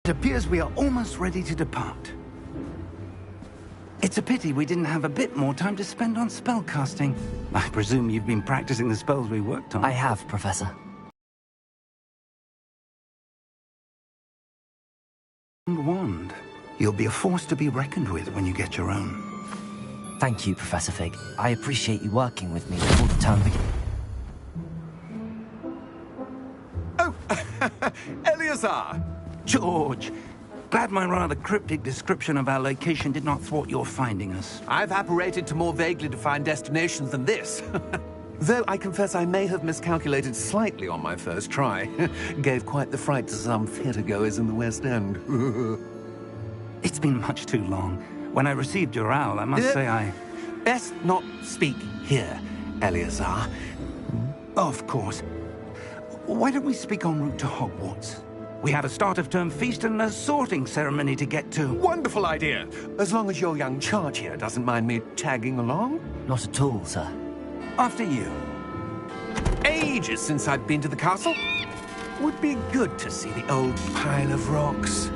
It appears we are almost ready to depart. It's a pity we didn't have a bit more time to spend on spellcasting. I presume you've been practicing the spells we worked on. I have, Professor. Wand. You'll be a force to be reckoned with when you get your own. Thank you, Professor Fig. I appreciate you working with me before the term begins. Oh, Eleazar! George! Glad my rather cryptic description of our location did not thwart your finding us. I've apparated to more vaguely defined destinations than this. Though I confess I may have miscalculated slightly on my first try. Gave quite the fright to some theatre-goers in the West End. It's been much too long. When I received your owl, I must say I... Best not speak here, Eleazar. Of course. Why don't we speak en route to Hogwarts? We have a start-of-term feast and a sorting ceremony to get to. Wonderful idea! As long as your young charge here doesn't mind me tagging along. Not at all, sir. After you. Ages since I've been to the castle. Would be good to see the old pile of rocks.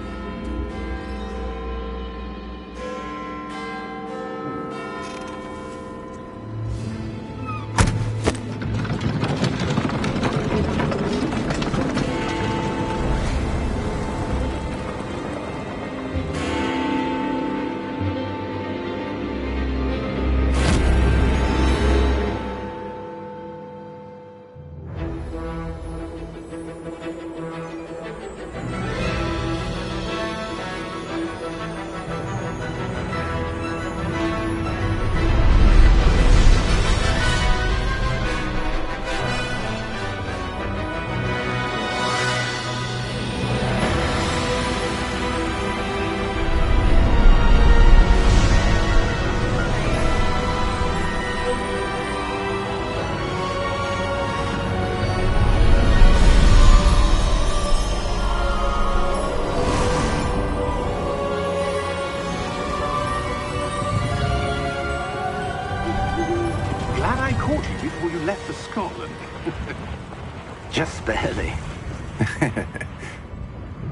Before you left for Scotland. Just barely.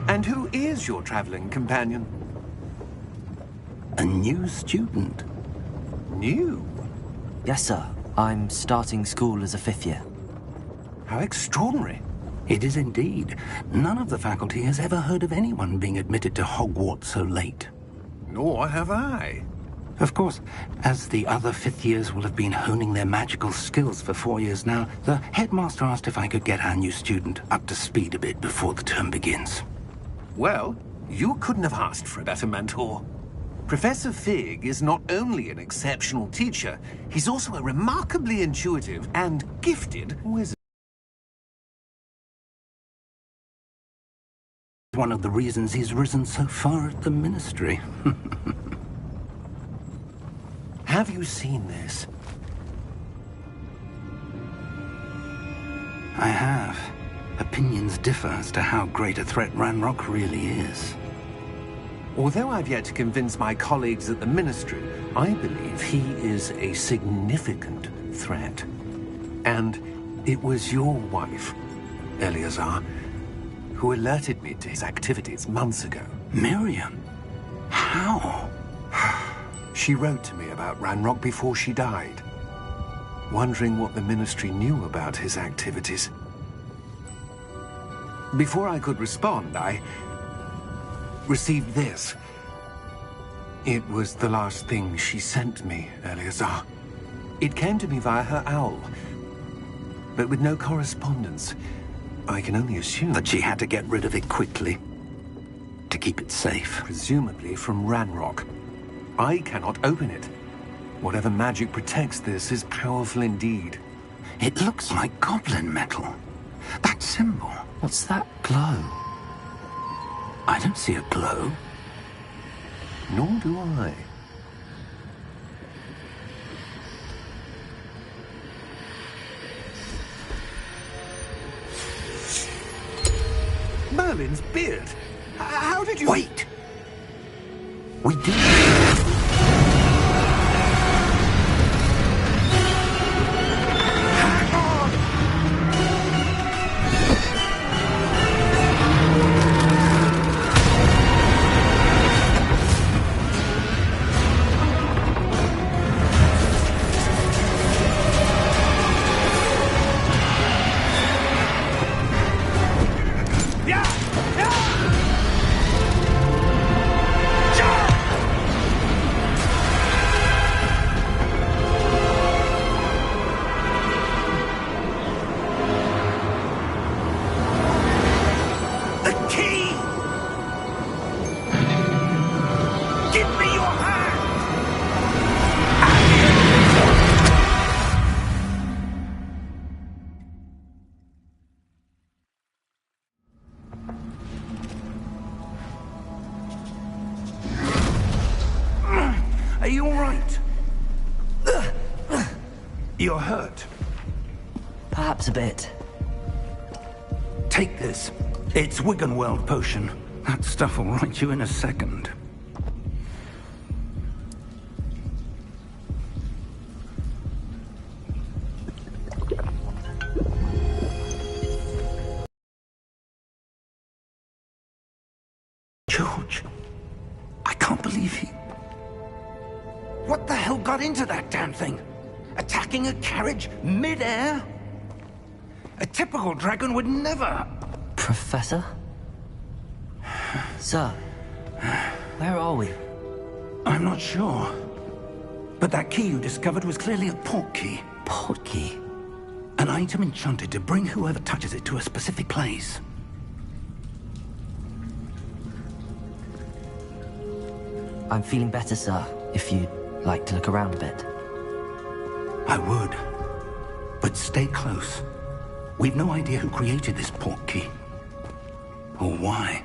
And who is your traveling companion? A new student. New? Yes, sir. I'm starting school as a 5th year. How extraordinary. It is indeed. None of the faculty has ever heard of anyone being admitted to Hogwarts so late. Nor have I. Of course, as the other 5th years will have been honing their magical skills for 4 years now, the headmaster asked if I could get our new student up to speed a bit before the term begins. Well, you couldn't have asked for a better mentor. Professor Fig is not only an exceptional teacher, he's also a remarkably intuitive and gifted wizard. One of the reasons he's risen so far at the Ministry. Have you seen this? I have. Opinions differ as to how great a threat Ranrock really is. Although I've yet to convince my colleagues at the Ministry, I believe he is a significant threat. And it was your wife, Eleazar, who alerted me to his activities months ago. Miriam? How? She wrote to me about Ranrock before she died, wondering what the Ministry knew about his activities. Before I could respond, I received this. It was the last thing she sent me, Eleazar. It came to me via her owl, but with no correspondence. I can only assume that she had to get rid of it quickly, to keep it safe. Presumably from Ranrock. I cannot open it. Whatever magic protects this is powerful indeed. It looks like goblin metal. That symbol. What's that glow? I don't see a glow. Nor do I. Merlin's beard. How did you... Wait! We did. Are you all right? You're hurt. Perhaps a bit. Take this. It's Wiggenweld potion. That stuff will right you in a second. George, I can't believe he... What the hell got into that damn thing? Attacking a carriage mid-air? A typical dragon would never... Professor? Sir, where are we? I'm not sure. But that key you discovered was clearly a port key. Port key? An item enchanted to bring whoever touches it to a specific place. I'm feeling better, sir, if you'd like to look around a bit. I would. But stay close. We've no idea who created this port key. Or why.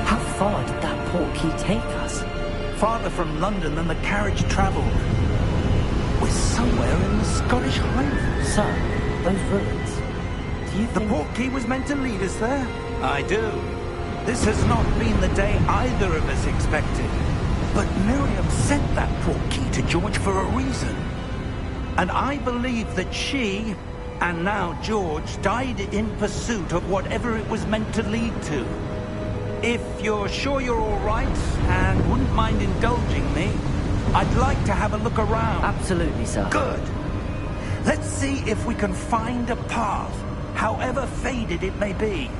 How far did that port key take us? Farther from London than the carriage traveled. We're somewhere in the Scottish Highlands. Sir, those ruins. Do you The think... port key was meant to lead us there? I do. This has not been the day either of us expected. But Miriam sent that port key to George for a reason. And I believe that she, and now George, died in pursuit of whatever it was meant to lead to. If you're sure you're all right, and wouldn't mind indulging me, I'd like to have a look around. Absolutely, sir. Good. Let's see if we can find a path, however faded it may be.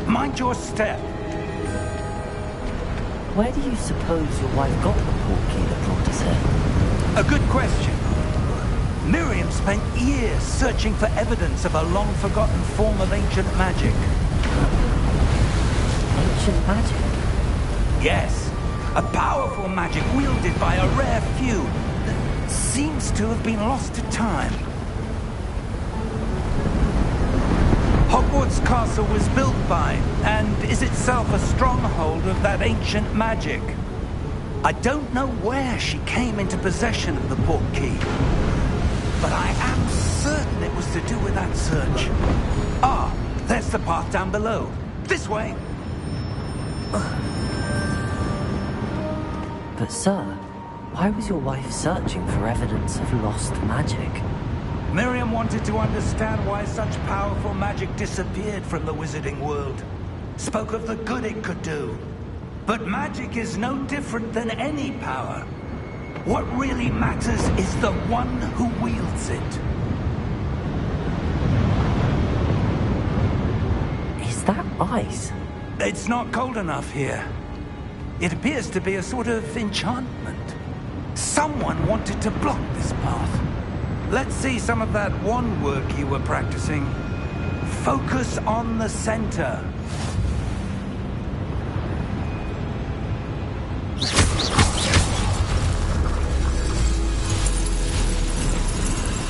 Mind your step. Where do you suppose your wife got the port key that brought us here? A good question. Miriam spent years searching for evidence of a long-forgotten form of ancient magic. Ancient magic? Yes, a powerful magic wielded by a rare few that seems to have been lost to time. Hogwarts Castle was built by, and is itself a stronghold of that ancient magic. I don't know where she came into possession of the port key, but I am certain it was to do with that search. Ah, there's the path down below. This way. But sir, why was your wife searching for evidence of lost magic? Miriam wanted to understand why such powerful magic disappeared from the wizarding world. Spoke of the good it could do. But magic is no different than any power. What really matters is the one who wields it. Is that ice? It's not cold enough here. It appears to be a sort of enchantment. Someone wanted to block this path. Let's see some of that wand work you were practicing. Focus on the center.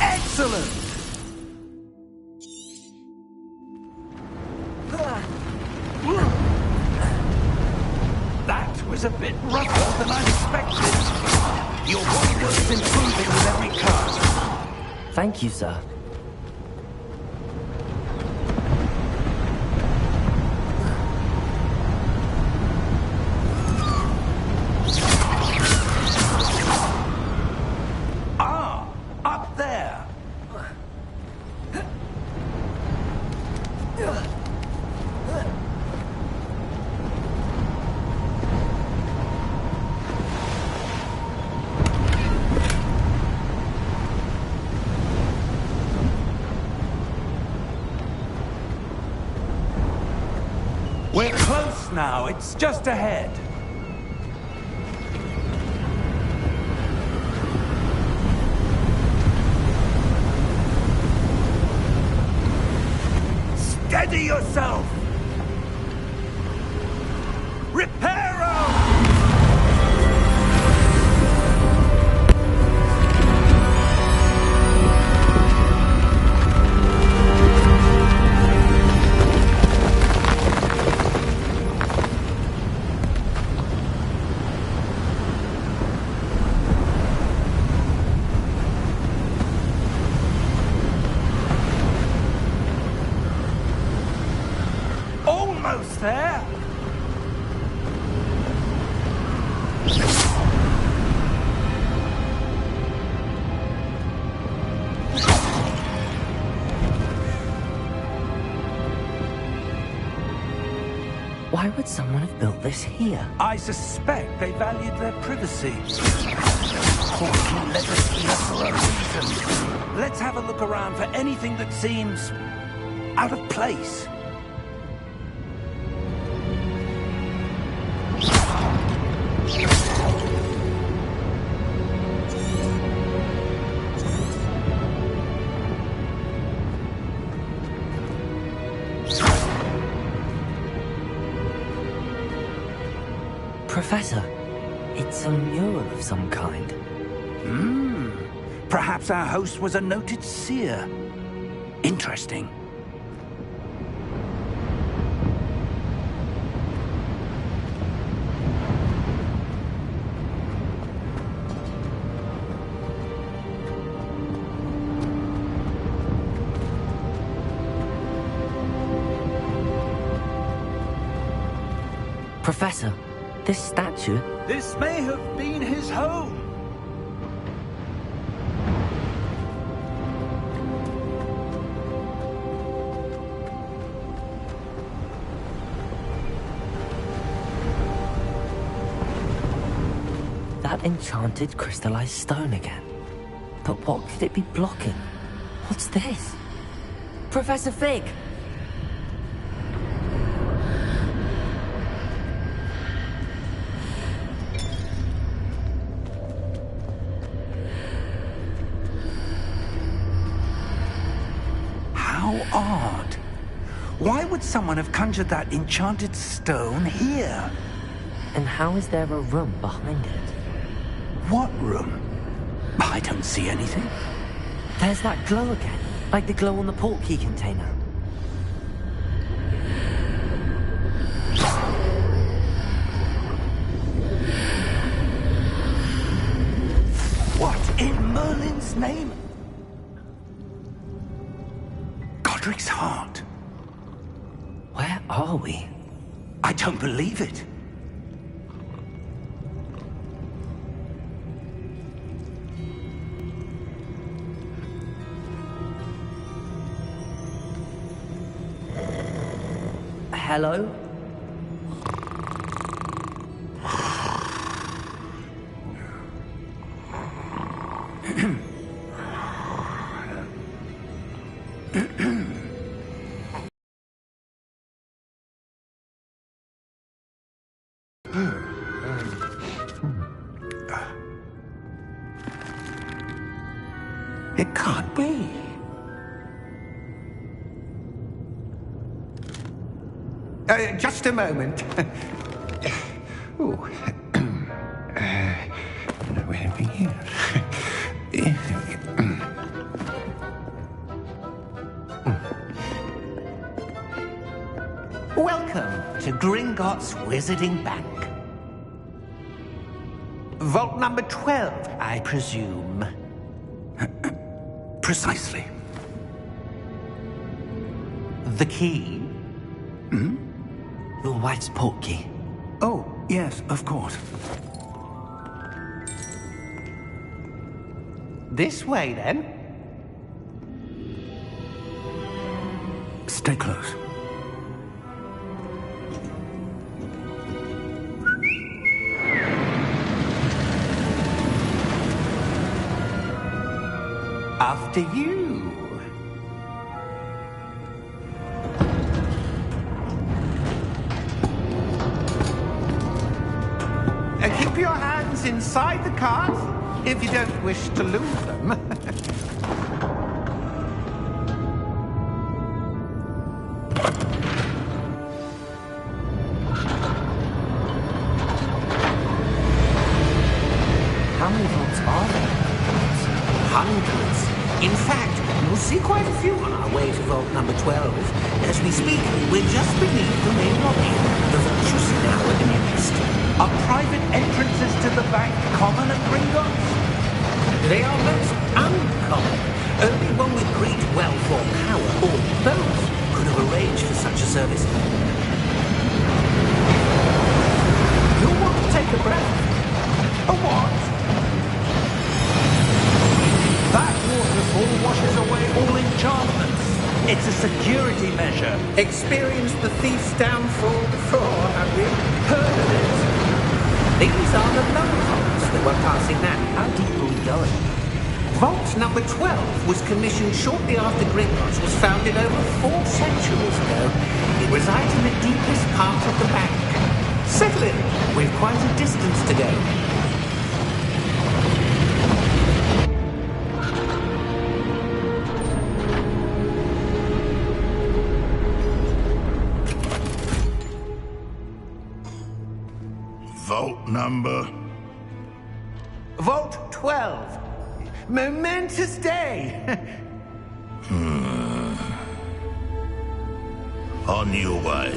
Excellent! That was a bit rougher than I expected. Your wand work's improving with every cast. Thank you, sir. Ah, up there. We're close now. It's just ahead. Steady yourself! Reparo! Almost there! Why would someone have built this here? I suspect they valued their privacy. Porky led us here for a reason. Let's have a look around for anything that seems out of place. Professor, it's a mural of some kind. Perhaps our host was a noted seer. Interesting. Professor, this statue... This may have been his home. That enchanted crystallized stone again. But what could it be blocking? What's this? Professor Fig! How odd. Why would someone have conjured that enchanted stone here? And how is there a room behind it? What room? I don't see anything. There's that glow again, like the glow on the portkey container. What in Merlin's name? Godric's heart. Where are we? I don't believe it. Hello? It can't be. Just a moment. Oh. Where are we here? Welcome to Gringotts Wizarding Bank. Vault number 12, I presume. Precisely. The key? Your wife's portkey. Oh, yes, of course. This way, then. Stay close. After you. Keep your hands inside the cart if you don't wish to lose them. How many vaults are there? Hundreds. In fact, we'll see quite a few on our way to vault number 12. As we speak, we're just beneath the main lobby. The vaults you see now are nearest. Are private entrances to the bank common at Gringotts? They are most uncommon. Only one with great wealth or power, or both, could have arranged for such a service. You'll want to take a breath. A what? That waterfall washes away all enchantments. It's a security measure. Experienced the thief's downfall before, have you? Heard of it? These are the lower vaults that we're passing now. How deep are we going? Vault number 12 was commissioned shortly after Gringotts was founded over 4 centuries ago. It resides in the deepest part of the bank. Settle in. We've quite a distance to go. Vault number? Vault 12. Momentous day. On your way.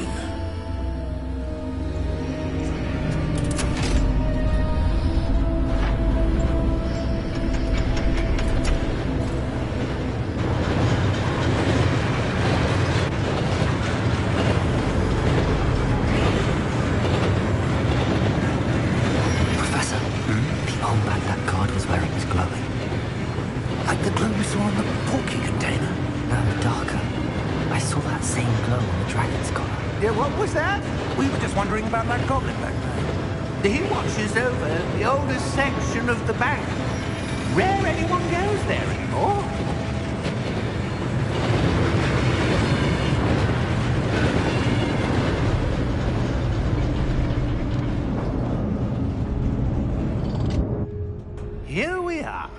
Professor, the old bag that guard was wearing was glowing. Like the glow we saw on the porky container. No, darker. I saw that same glow on the dragon's collar. Yeah, what was that? We were just wondering about that goblin back there. He watches over the oldest section of the bank. Rare anyone goes there anymore. Here we are.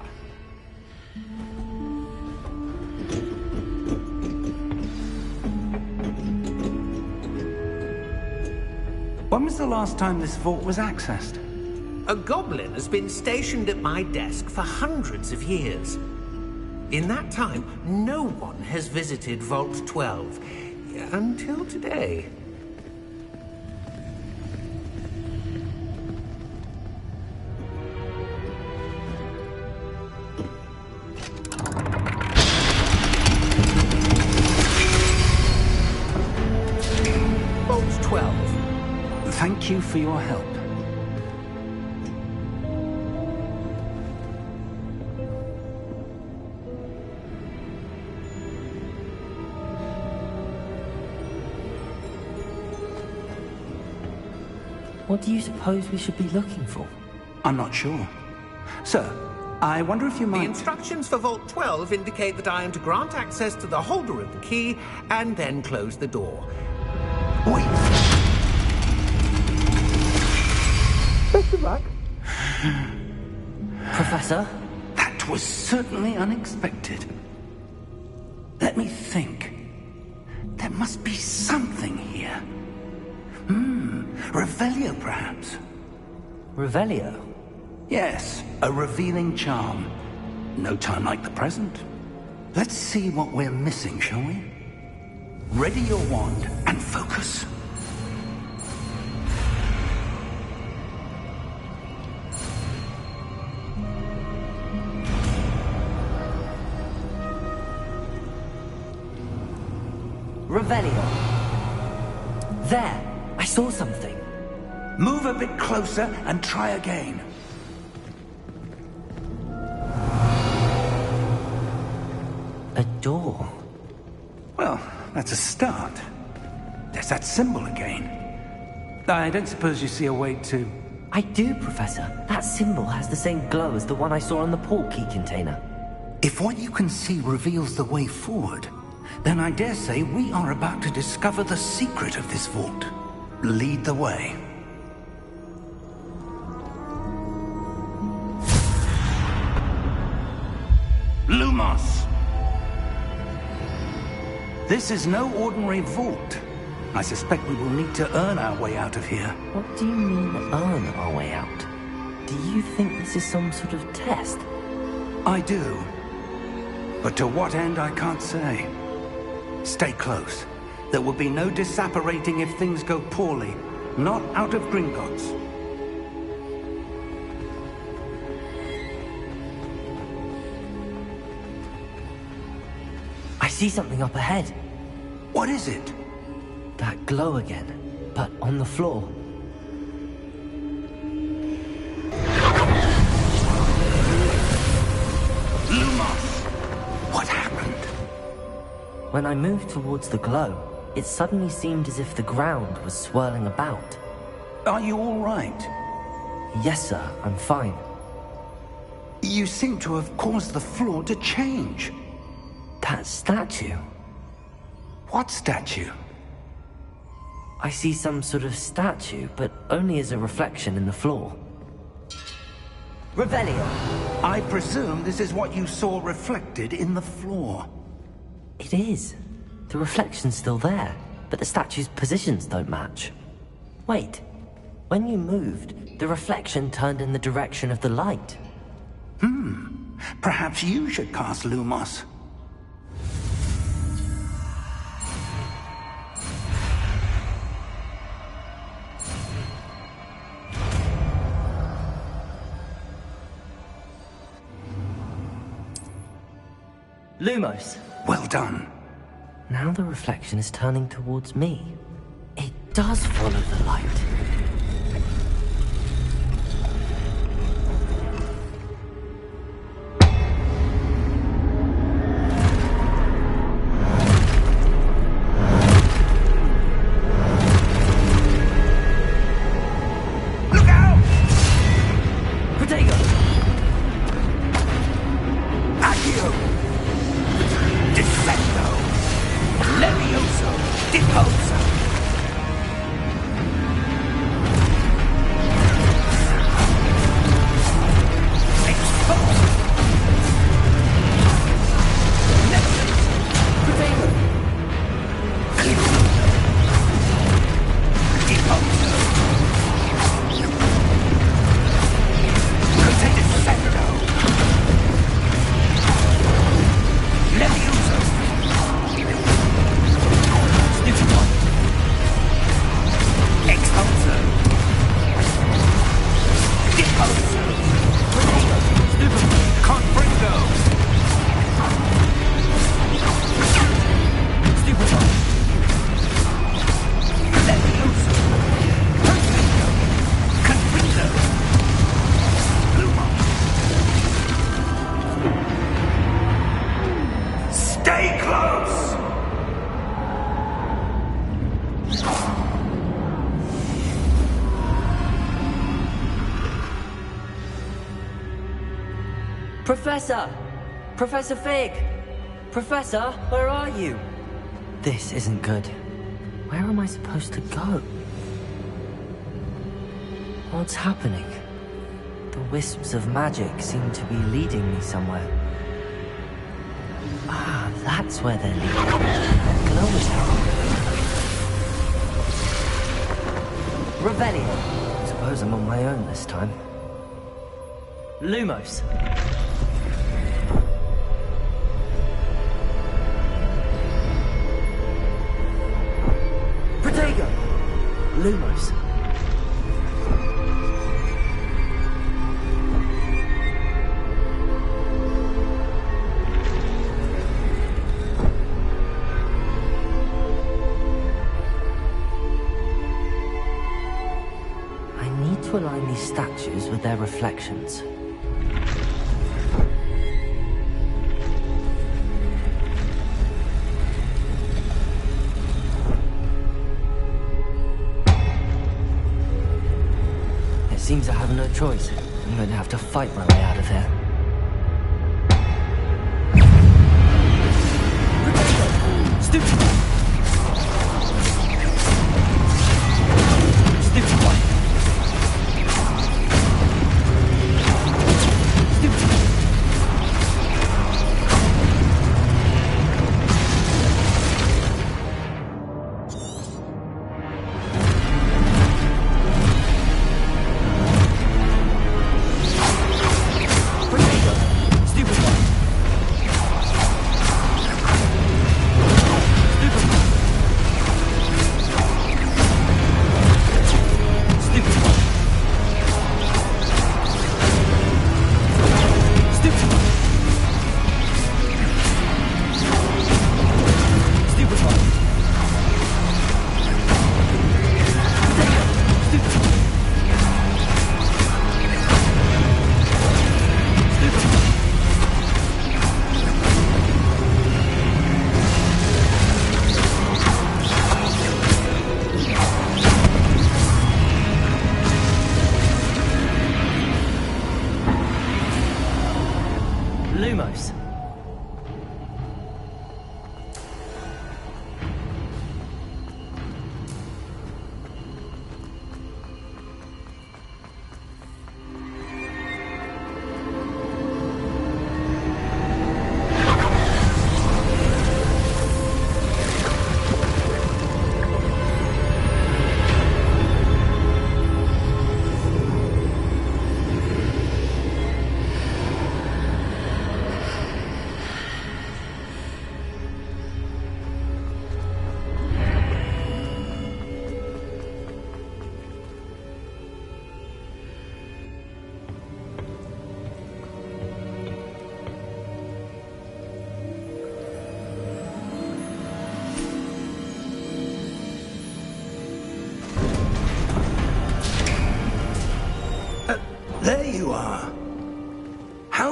When was the last time this vault was accessed? A goblin has been stationed at my desk for hundreds of years. In that time, no one has visited Vault 12. Until today. Vault 12. Thank you for your help. What do you suppose we should be looking for? I'm not sure. Sir, I wonder if you The might... instructions for Vault 12 indicate that I am to grant access to the holder of the key and then close the door. Wait! Best of luck. Professor? That was certainly unexpected. Let me think. There must be something here. Revelio, perhaps? Revelio? Yes, a revealing charm. No time like the present. Let's see what we're missing, shall we? Ready your wand and focus. Revelio. There! I saw something. Move a bit closer and try again. A door. Well, that's a start. There's that symbol again. I don't suppose you see a way to... I do, Professor. That symbol has the same glow as the one I saw on the port key container. If what you can see reveals the way forward, then I dare say we are about to discover the secret of this vault. Lead the way. Lumos! This is no ordinary vault. I suspect we will need to earn our way out of here. What do you mean, earn our way out? Do you think this is some sort of test? I do. But to what end, I can't say. Stay close. There will be no disapparating if things go poorly. Not out of Gringotts. I see something up ahead. What is it? That glow again, but on the floor. Lumos! What happened? When I moved towards the glow, it suddenly seemed as if the ground was swirling about. Are you all right? Yes, sir, I'm fine. You seem to have caused the floor to change. That statue. What statue? I see some sort of statue, but only as a reflection in the floor. Revelio! I presume this is what you saw reflected in the floor. It is. The reflection's still there, but the statue's positions don't match. Wait. When you moved, the reflection turned in the direction of the light. Perhaps you should cast Lumos. Lumos! Well done. Now the reflection is turning towards me. It does follow the light. Look out! Protego! Accio! Defendo! Levioso! Deposa! Expose! Protego! Deposa! Defendo! Levioso! Expulso! Deposo! Confringo! Levioso! Perfecto! Confringo! Lumos! Stay close! Professor! Professor Fig! Professor, where are you? This isn't good. Where am I supposed to go? What's happening? The wisps of magic seem to be leading me somewhere. Ah, that's where they're leading. Glow is Revelio. Suppose I'm on my own this time. Lumos. Protego. Lumos. I need to align these statues with their reflections. It seems I have no choice. I'm going to have to fight my way out of here. Stupid! Stupid one! Stupid!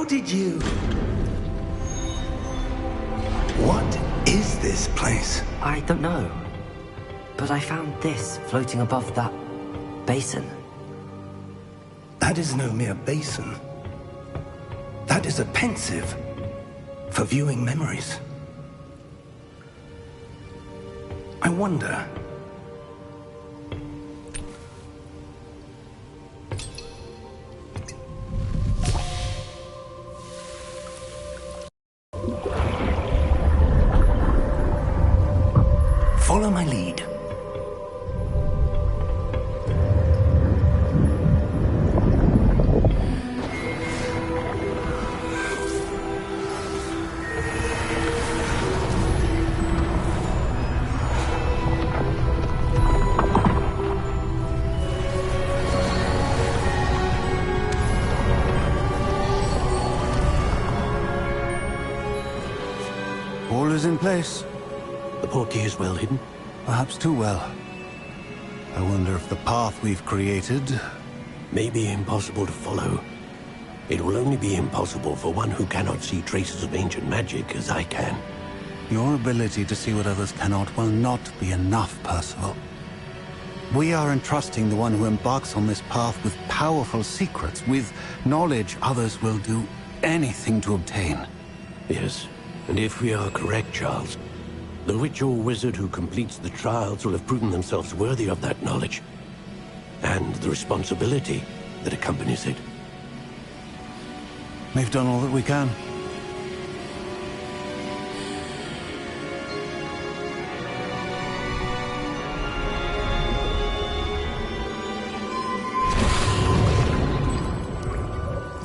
did you... What is this place? I don't know. But I found this floating above that basin. That is no mere basin. That is a pensive for viewing memories. I wonder... Follow my lead. All is in place. The portkey is well hidden. Perhaps too well. I wonder if the path we've created... May be impossible to follow. It will only be impossible for one who cannot see traces of ancient magic as I can. Your ability to see what others cannot will not be enough, Percival. We are entrusting the one who embarks on this path with powerful secrets, with knowledge others will do anything to obtain. Yes, and if we are correct, Charles, the witch or wizard who completes the trials will have proven themselves worthy of that knowledge, and the responsibility that accompanies it. We've done all that we can.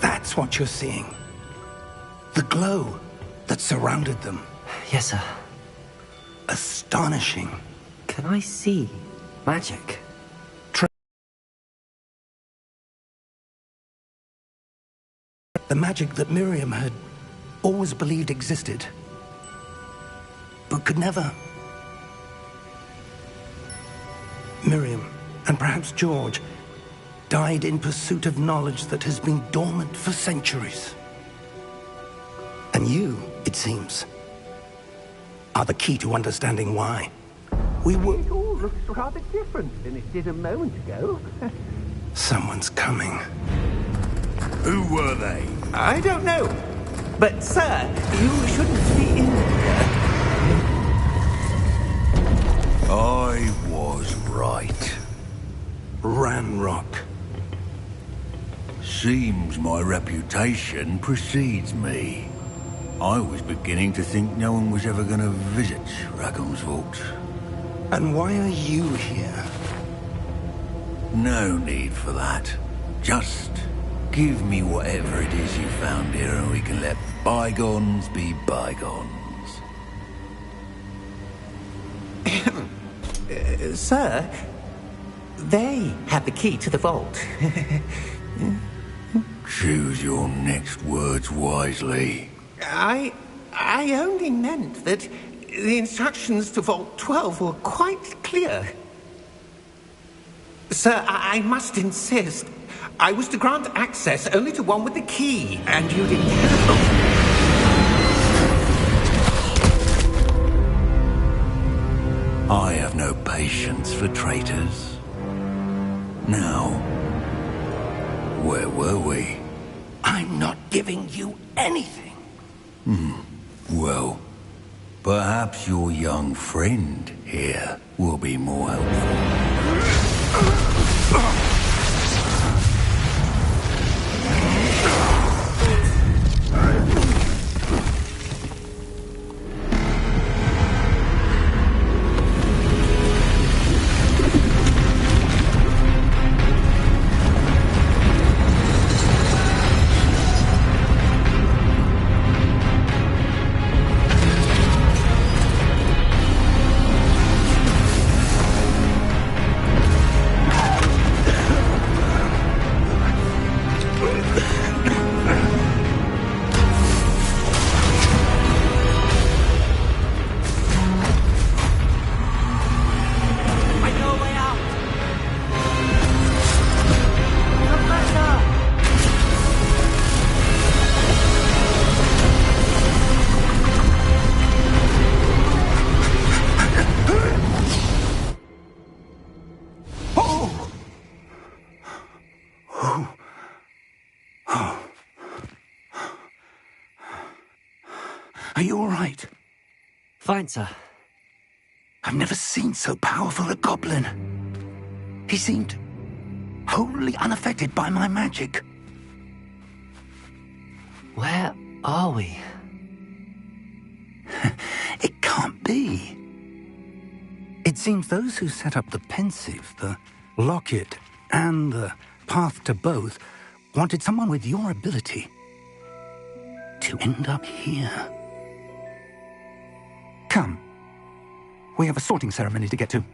That's what you're seeing. The glow that surrounded them. Yes, sir. Astonishing. Can I see magic? The magic that Miriam had always believed existed, but could never. Miriam, and perhaps George, died in pursuit of knowledge that has been dormant for centuries. And you, it seems, are the key to understanding why. We were... It all looks rather different than it did a moment ago. Someone's coming. Who were they? I don't know. But, sir, you shouldn't be in here. I was right. Ranrock. Seems my reputation precedes me. I was beginning to think no one was ever going to visit Rackham's Vault. And why are you here? No need for that. Just give me whatever it is you found here and we can let bygones be bygones. Sir, they have the key to the vault. Choose your next words wisely. I only meant that the instructions to Vault 12 were quite clear. Sir, I must insist. I was to grant access only to one with the key, and you didn't have... I have no patience for traitors. Now, where were we? I'm not giving you anything. Well, perhaps your young friend here will be more helpful. Are you all right? Fine, sir. I've never seen so powerful a goblin. He seemed wholly unaffected by my magic. Where are we? It can't be. It seems those who set up the pensive, the locket, and the path to both wanted someone with your ability to end up here. Come. We have a sorting ceremony to get to.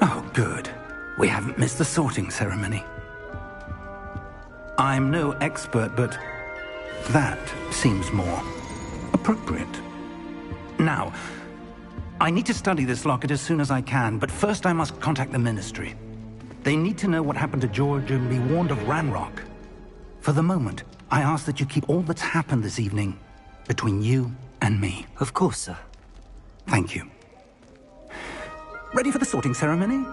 Oh, good. We haven't missed the sorting ceremony. I'm no expert, but that seems more appropriate. Now, I need to study this locket as soon as I can, but first I must contact the Ministry. They need to know what happened to George and be warned of Ranrock. For the moment, I ask that you keep all that's happened this evening between you and me. Of course, sir. Thank you. Ready for the sorting ceremony?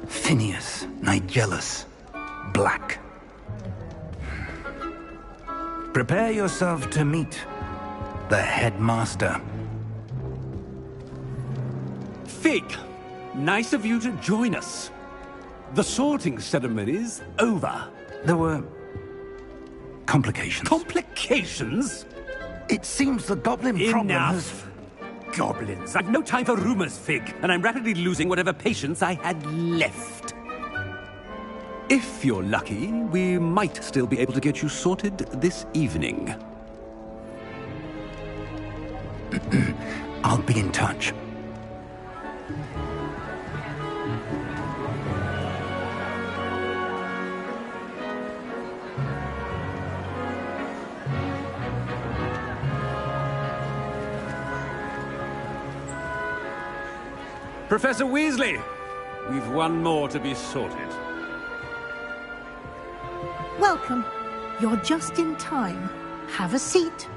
Phineas, Nigellus, Black. Prepare yourself to meet the headmaster. Fig, nice of you to join us. The sorting ceremony's over. There were complications. Complications? It seems the goblin problem has... Enough. Goblins. I've no time for rumors, Fig, and I'm rapidly losing whatever patience I had left. If you're lucky, we might still be able to get you sorted this evening. I'll be in touch. Professor Weasley, we've one more to be sorted. Welcome. You're just in time. Have a seat.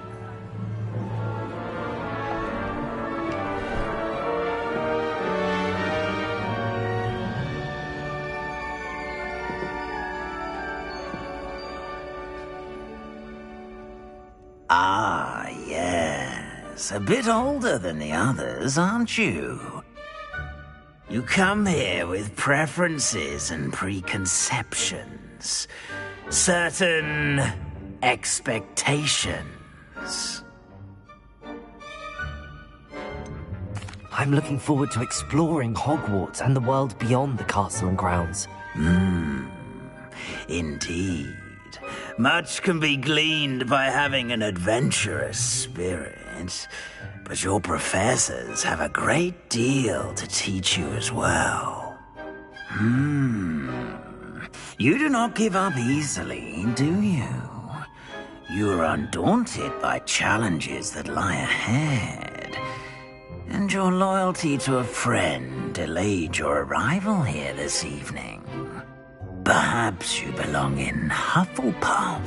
Ah, yes. A bit older than the others, aren't you? You come here with preferences and preconceptions. Certain expectations. I'm looking forward to exploring Hogwarts and the world beyond the castle and grounds. Indeed. Much can be gleaned by having an adventurous spirit, but your professors have a great deal to teach you as well. You do not give up easily, do you? You are undaunted by challenges that lie ahead, and your loyalty to a friend delayed your arrival here this evening. Perhaps you belong in Hufflepuff.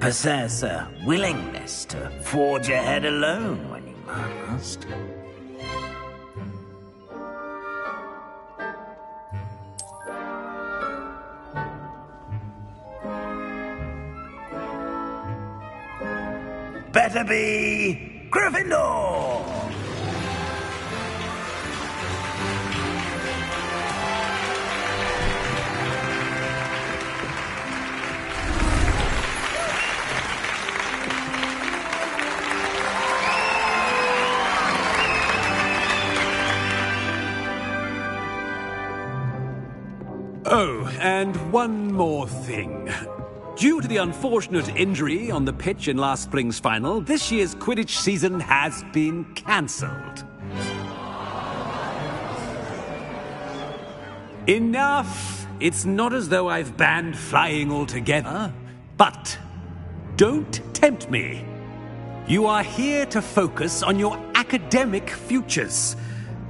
Possess a willingness to forge ahead alone when you must. Better be Gryffindor! Oh, and one more thing. Due to the unfortunate injury on the pitch in last spring's final, this year's Quidditch season has been cancelled. Enough! It's not as though I've banned flying altogether. But don't tempt me. You are here to focus on your academic futures.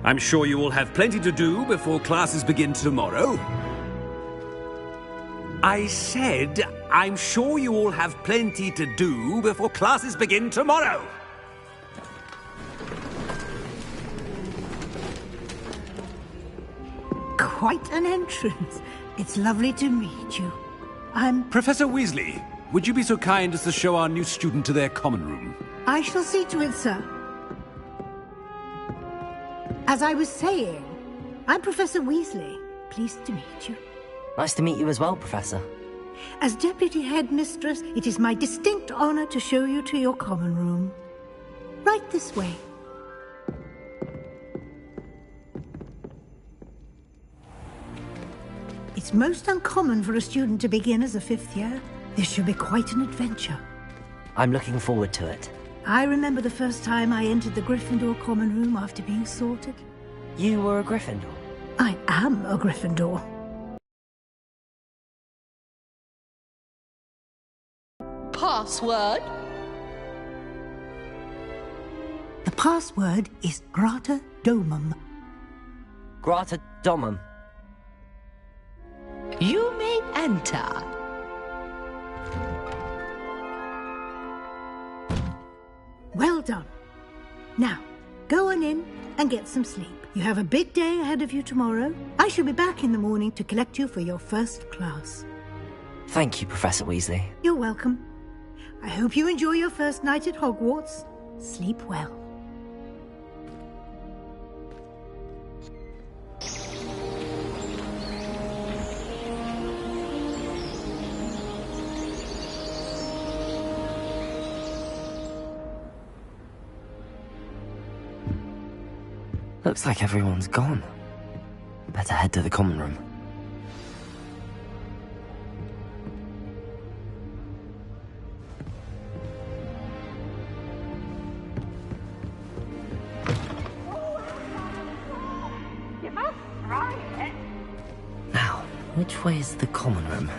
I'm sure you will have plenty to do before classes begin tomorrow. I said, I'm sure you all have plenty to do before classes begin tomorrow. Quite an entrance. It's lovely to meet you. I'm... Professor Weasley, would you be so kind as to show our new student to their common room? I shall see to it, sir. As I was saying, I'm Professor Weasley. Pleased to meet you. Nice to meet you as well, Professor. As Deputy Headmistress, it is my distinct honor to show you to your common room. Right this way. It's most uncommon for a student to begin as a fifth year. This should be quite an adventure. I'm looking forward to it. I remember the first time I entered the Gryffindor common room after being sorted. You were a Gryffindor? I am a Gryffindor. Password? The password is Grata Domum. Grata Domum. You may enter. Well done. Now, go on in and get some sleep. You have a big day ahead of you tomorrow. I shall be back in the morning to collect you for your first class. Thank you, Professor Weasley. You're welcome. I hope you enjoy your first night at Hogwarts. Sleep well. Looks like everyone's gone. Better head to the common room. Now, which way is the common room?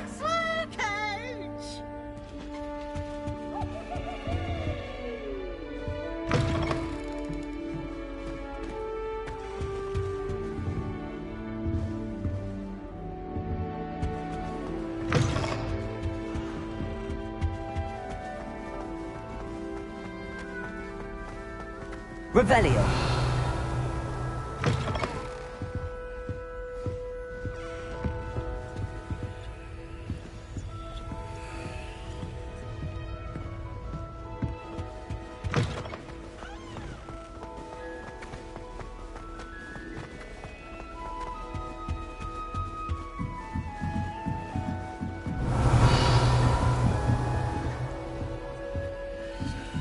Revelio.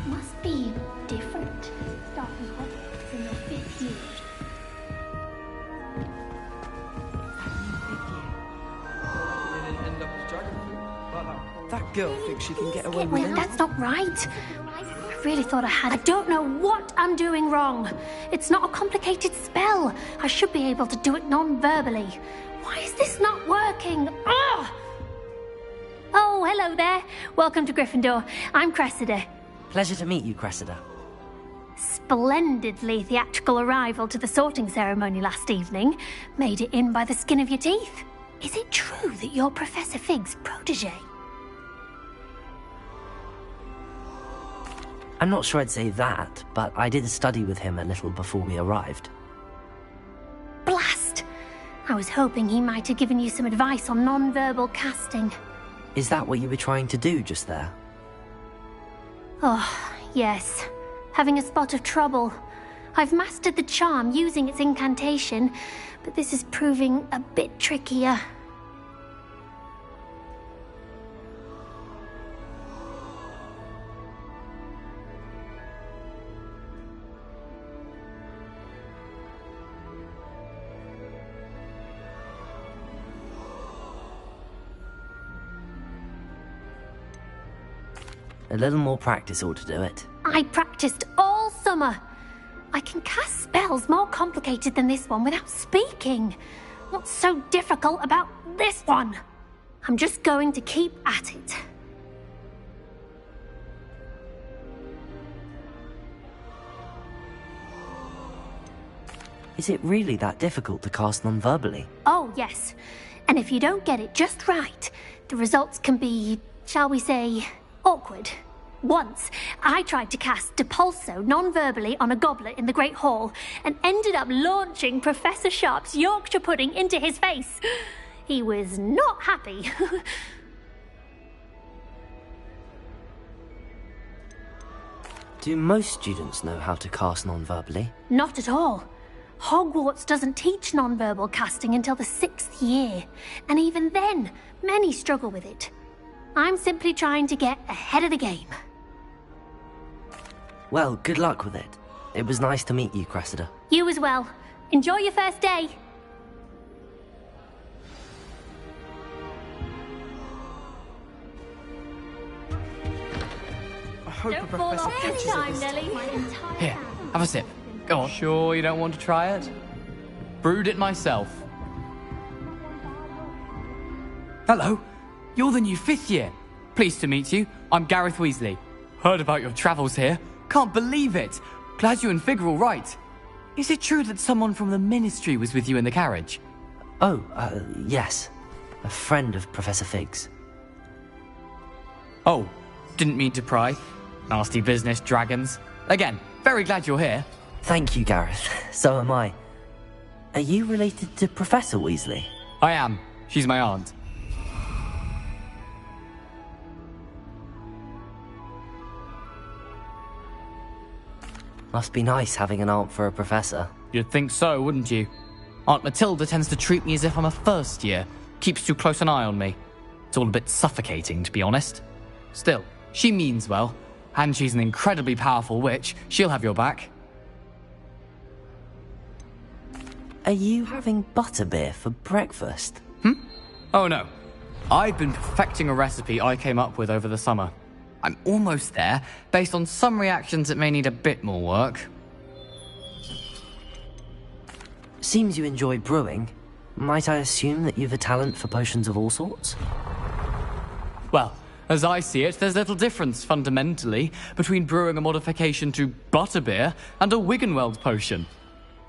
Must be different. Starting Hogwarts in your 5th year. That girl thinks she can get away with Wait, it. that's not right. I really thought I had. I don't know what I'm doing wrong. It's not a complicated spell. I should be able to do it non-verbally. Why is this not working? Ugh! Oh, hello there. Welcome to Gryffindor. I'm Cressida. Pleasure to meet you, Cressida. splendidly theatrical arrival to the sorting ceremony last evening made it in by the skin of your teeth. Is it true that you're Professor Fig's protege? I'm not sure I'd say that, but I did study with him a little before we arrived. Blast! I was hoping he might have given you some advice on non-verbal casting. Is that what you were trying to do just there? Oh, yes. Having a spot of trouble. I've mastered the charm using its incantation, but this is proving a bit trickier. A little more practice ought to do it. I practiced all summer. I can cast spells more complicated than this one without speaking. What's so difficult about this one? I'm just going to keep at it. Is it really that difficult to cast non-verbally? Oh, yes. And if you don't get it just right, the results can be, shall we say, awkward. Once, I tried to cast Depulso non-verbally on a goblet in the Great Hall and ended up launching Professor Sharp's Yorkshire pudding into his face. He was not happy. Do most students know how to cast non-verbally? Not at all. Hogwarts doesn't teach non-verbal casting until the 6th year, and even then, many struggle with it. I'm simply trying to get ahead of the game. Well, good luck with it. It was nice to meet you, Cressida. You as well. Enjoy your first day. I hope Don't the fall professor off catches this it time, this Nelly. Here, have a sip. Go on. Sure you don't want to try it? Brewed it myself. Hello, you're the new 5th year. Pleased to meet you. I'm Gareth Weasley. Heard about your travels here. Can't believe it. Glad you and Fig are all right. Is it true that someone from the Ministry was with you in the carriage? Oh, yes. A friend of Professor Fig's. Oh, didn't mean to pry. Nasty business, dragons. Again, very glad you're here. Thank you, Gareth. So am I. Are you related to Professor Weasley? I am. She's my aunt. Must be nice having an aunt for a professor. You'd think so, wouldn't you? Aunt Matilda tends to treat me as if I'm a first year. Keeps too close an eye on me. It's all a bit suffocating, to be honest. Still, she means well. And she's an incredibly powerful witch. She'll have your back. Are you having butterbeer for breakfast? Oh no. I've been perfecting a recipe I came up with over the summer. I'm almost there, based on some reactions that may need a bit more work. Seems you enjoy brewing. Might I assume that you've a talent for potions of all sorts? Well, as I see it, there's little difference, fundamentally, between brewing a modification to butterbeer and a Wiggenweld potion.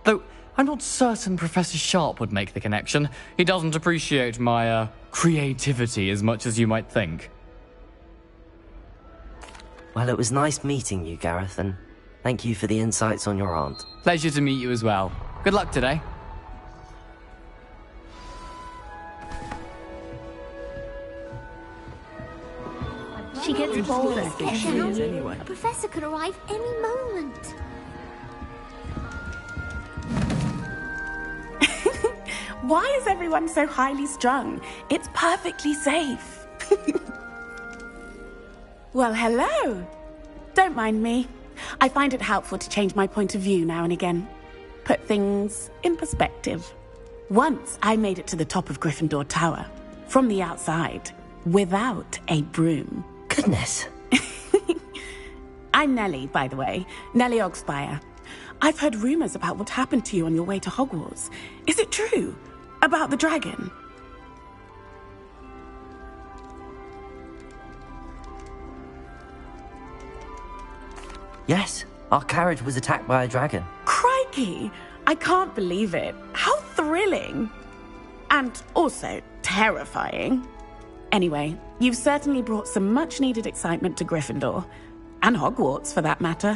Though, I'm not certain Professor Sharp would make the connection. He doesn't appreciate my, creativity as much as you might think. Well, it was nice meeting you, Gareth, and thank you for the insights on your aunt. Pleasure to meet you as well. Good luck today. She gets bolder. Anyway. A professor could arrive any moment. Why is everyone so highly strung? It's perfectly safe. Well, hello. Don't mind me. I find it helpful to change my point of view now and again. Put things in perspective. Once I made it to the top of Gryffindor Tower, from the outside, without a broom. Goodness. I'm Nellie, by the way. Nellie Ogspire. I've heard rumors about what happened to you on your way to Hogwarts. Is it true? About the dragon? Yes, Our carriage was attacked by a dragon. Crikey! I can't believe it. How thrilling! And also terrifying. Anyway, you've certainly brought some much-needed excitement to Gryffindor. And Hogwarts, for that matter.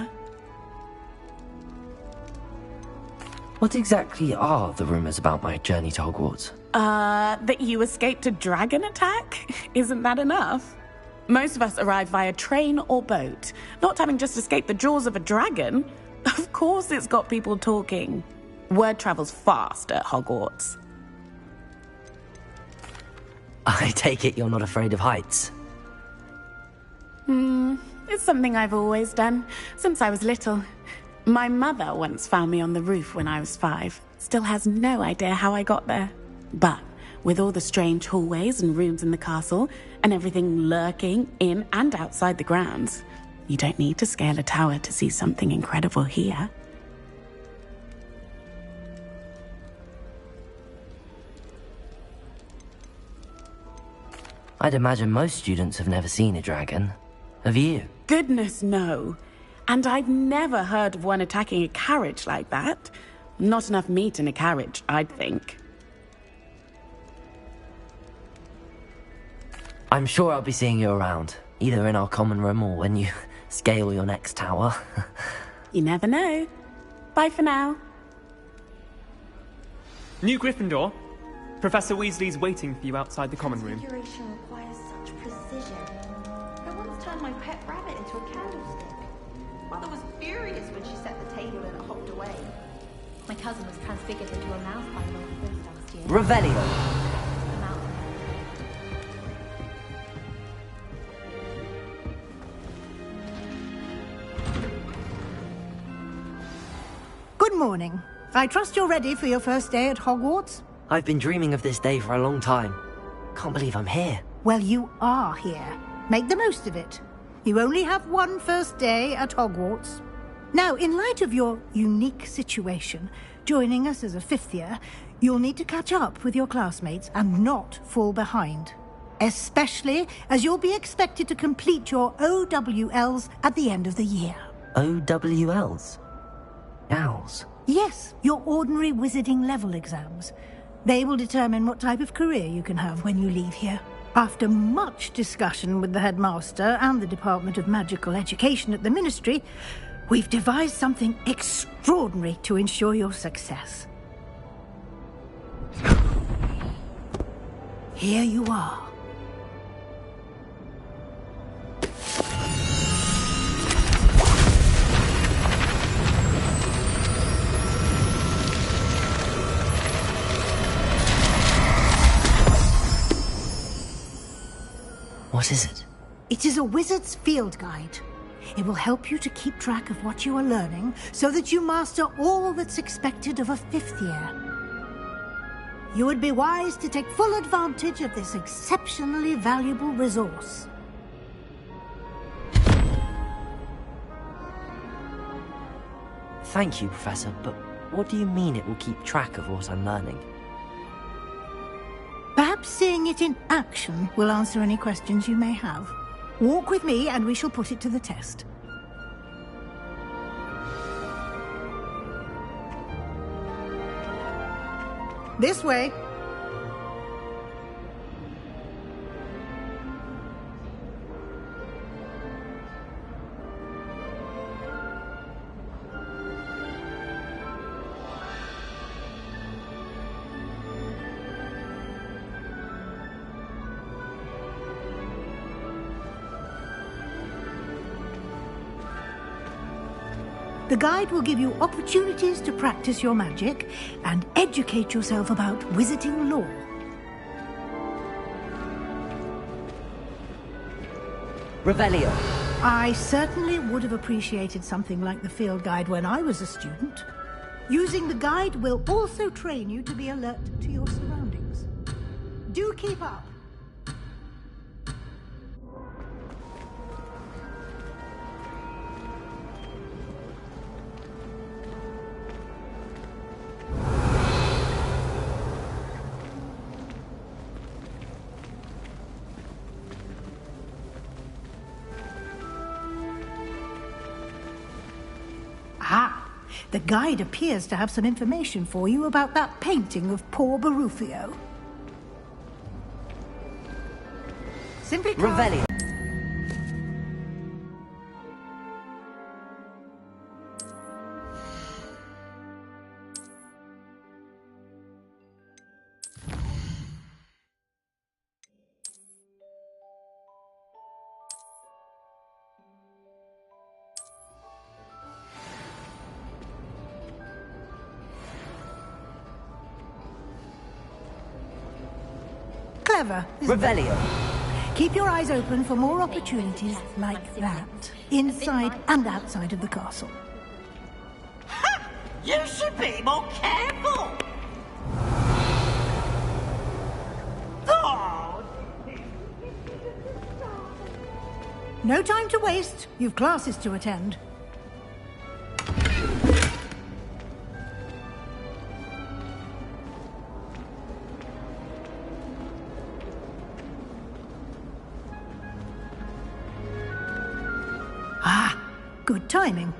What exactly are the rumours about my journey to Hogwarts? That you escaped a dragon attack? Isn't that enough? Most of us arrive via train or boat, not having just escaped the jaws of a dragon. Of course it's got people talking. Word travels fast at Hogwarts. I take it you're not afraid of heights? It's something I've always done, since I was little. My mother once found me on the roof when I was 5. Still has no idea how I got there. But with all the strange hallways and rooms in the castle, and everything lurking in and outside the grounds, you don't need to scale a tower to see something incredible here. I'd imagine most students have never seen a dragon. Have you? Goodness, no. And I've never heard of one attacking a carriage like that. Not enough meat in a carriage, I'd think. I'm sure I'll be seeing you around, either in our common room or when you scale your next tower. You never know. Bye for now. New Gryffindor. Professor Weasley's waiting for you outside the common room. Configuration requires such precision. I once turned my pet rabbit into a candlestick. Mother was furious when she set the table and it hopped away. My cousin was transfigured into a mouse by one of those last year. Revelio! Good morning. I trust you're ready for your first day at Hogwarts? I've been dreaming of this day for a long time. Can't believe I'm here. Well, you are here. Make the most of it. You only have one first day at Hogwarts. Now, in light of your unique situation, joining us as a 5th year, you'll need to catch up with your classmates and not fall behind. Especially as you'll be expected to complete your OWLs at the end of the year. OWLs? Owls? Yes, your ordinary wizarding level exams. They will determine what type of career you can have when you leave here. After much discussion with the headmaster and the Department of Magical Education at the Ministry, we've devised something extraordinary to ensure your success. Here you are. What is it? It is a wizard's field guide. It will help you to keep track of what you are learning so that you master all that's expected of a 5th year. You would be wise to take full advantage of this exceptionally valuable resource. Thank you, Professor, but what do you mean it will keep track of what I'm learning? Perhaps seeing it in action will answer any questions you may have. Walk with me and we shall put it to the test. This way. The guide will give you opportunities to practice your magic and educate yourself about wizarding lore. Revelio. I certainly would have appreciated something like the field guide when I was a student. Using the guide will also train you to be alert to your surroundings. Do keep up. The guide appears to have some information for you about that painting of poor Barufio. Simply Revelio. Clever, isn't it? Revelio. Keep your eyes open for more opportunities like that, inside and outside of the castle. Ha! You should be more careful! Oh! No time to waste. You've classes to attend. Ah, good timing.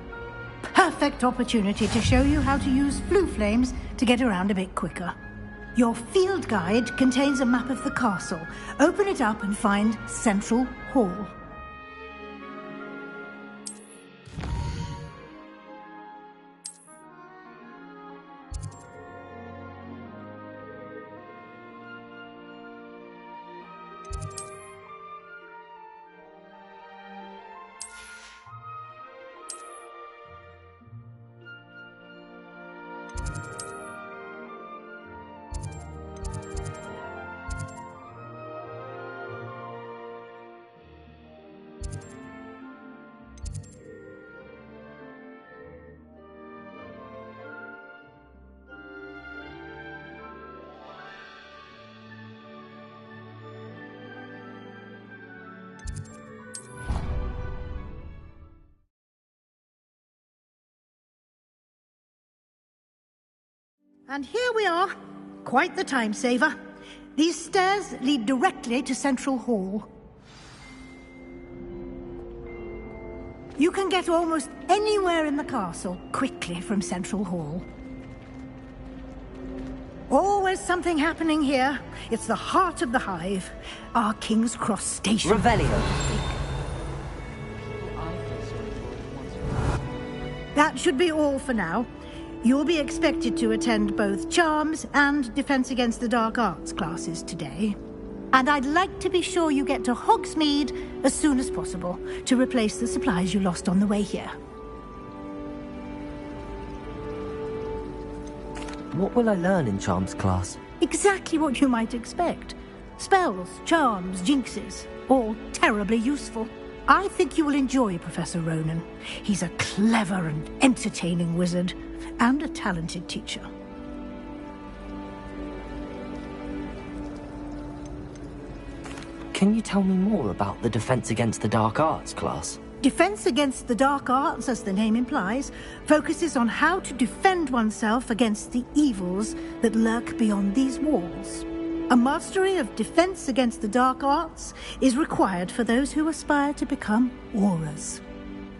Perfect opportunity to show you how to use flue flames to get around a bit quicker. Your field guide contains a map of the castle. Open it up and find Central Hall. And here we are. Quite the time saver. These stairs lead directly to Central Hall. You can get almost anywhere in the castle quickly from Central Hall. Always something happening here. It's the heart of the hive. Our King's Cross station. Revelio. That should be all for now. You'll be expected to attend both Charms and Defense Against the Dark Arts classes today. And I'd like to be sure you get to Hogsmeade as soon as possible to replace the supplies you lost on the way here. What will I learn in Charms class? Exactly what you might expect. Spells, charms, jinxes, all terribly useful. I think you will enjoy Professor Ronan. He's a clever and entertaining wizard, and a talented teacher. Can you tell me more about the Defense Against the Dark Arts class? Defense Against the Dark Arts, as the name implies, focuses on how to defend oneself against the evils that lurk beyond these walls. A mastery of Defense Against the Dark Arts is required for those who aspire to become Aurors.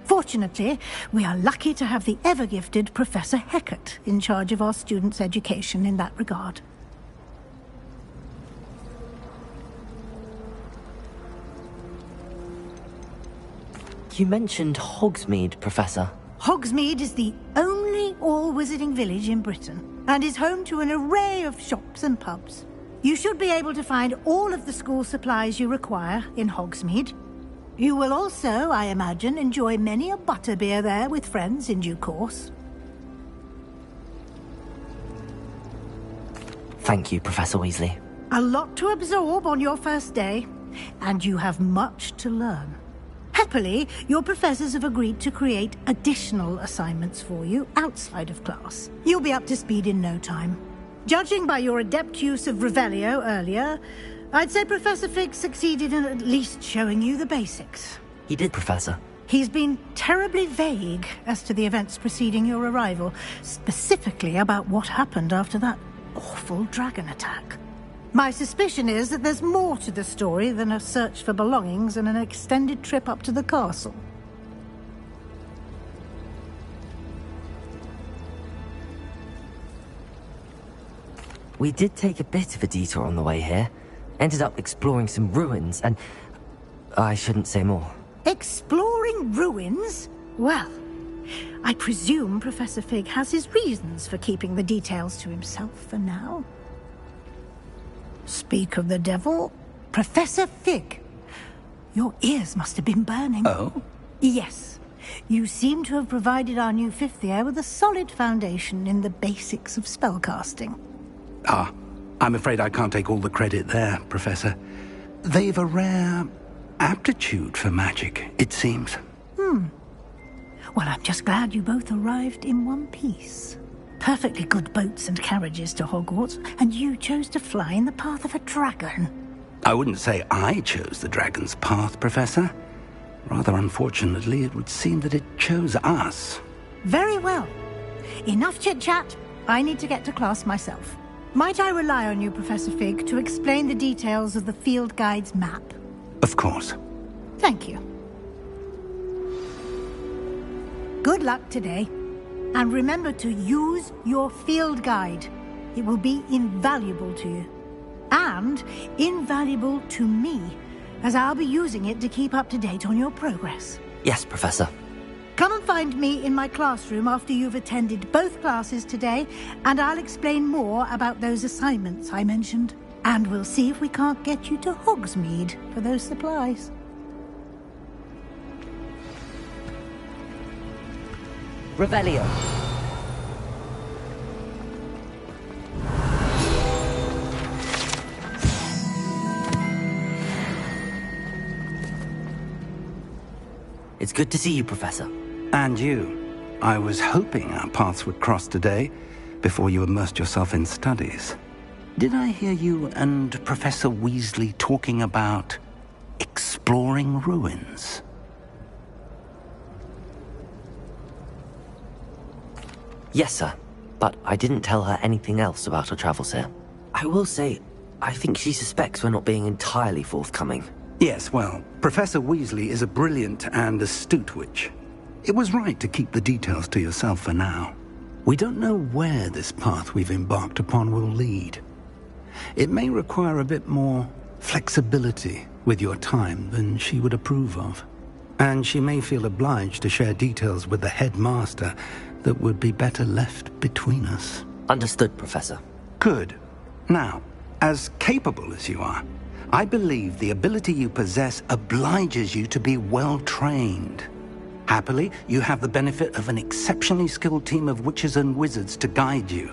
Fortunately, we are lucky to have the ever-gifted Professor Hecat in charge of our students' education in that regard. You mentioned Hogsmeade, Professor. Hogsmeade is the only all-wizarding village in Britain and is home to an array of shops and pubs. You should be able to find all of the school supplies you require in Hogsmeade. You will also, I imagine, enjoy many a butterbeer there with friends in due course. Thank you, Professor Weasley. A lot to absorb on your first day, and you have much to learn. Happily, your professors have agreed to create additional assignments for you outside of class. You'll be up to speed in no time. Judging by your adept use of Revelio earlier, I'd say Professor Fig succeeded in at least showing you the basics. He did, Professor. He's been terribly vague as to the events preceding your arrival, specifically about what happened after that awful dragon attack. My suspicion is that there's more to the story than a search for belongings and an extended trip up to the castle. We did take a bit of a detour on the way here. Ended up exploring some ruins and... I shouldn't say more. Exploring ruins? Well, I presume Professor Fig has his reasons for keeping the details to himself for now. Speak of the devil, Professor Fig. Your ears must have been burning. Oh? Yes. You seem to have provided our new fifth year with a solid foundation in the basics of spellcasting. Ah, I'm afraid I can't take all the credit there, Professor. They've a rare aptitude for magic, it seems. Well, I'm just glad you both arrived in one piece. Perfectly good boats and carriages to Hogwarts, and you chose to fly in the path of a dragon. I wouldn't say I chose the dragon's path, Professor. Rather unfortunately, it would seem that it chose us. Very well. Enough chit-chat. I need to get to class myself. Might I rely on you, Professor Fig, to explain the details of the field guide's map? Of course. Thank you. Good luck today. And remember to use your field guide. It will be invaluable to you. And invaluable to me, as I'll be using it to keep up to date on your progress. Yes, Professor. Come and find me in my classroom after you've attended both classes today, and I'll explain more about those assignments I mentioned. And we'll see if we can't get you to Hogsmeade for those supplies. Revelio. It's good to see you, Professor. And you. I was hoping our paths would cross today, before you immersed yourself in studies. Did I hear you and Professor Weasley talking about exploring ruins? Yes, sir. But I didn't tell her anything else about our travels here. I will say, I think she suspects we're not being entirely forthcoming. Yes, well, Professor Weasley is a brilliant and astute witch. It was right to keep the details to yourself for now. We don't know where this path we've embarked upon will lead. It may require a bit more flexibility with your time than she would approve of. And she may feel obliged to share details with the headmaster that would be better left between us. Understood, Professor. Good. Now, as capable as you are, I believe the ability you possess obliges you to be well-trained. Happily, you have the benefit of an exceptionally skilled team of witches and wizards to guide you.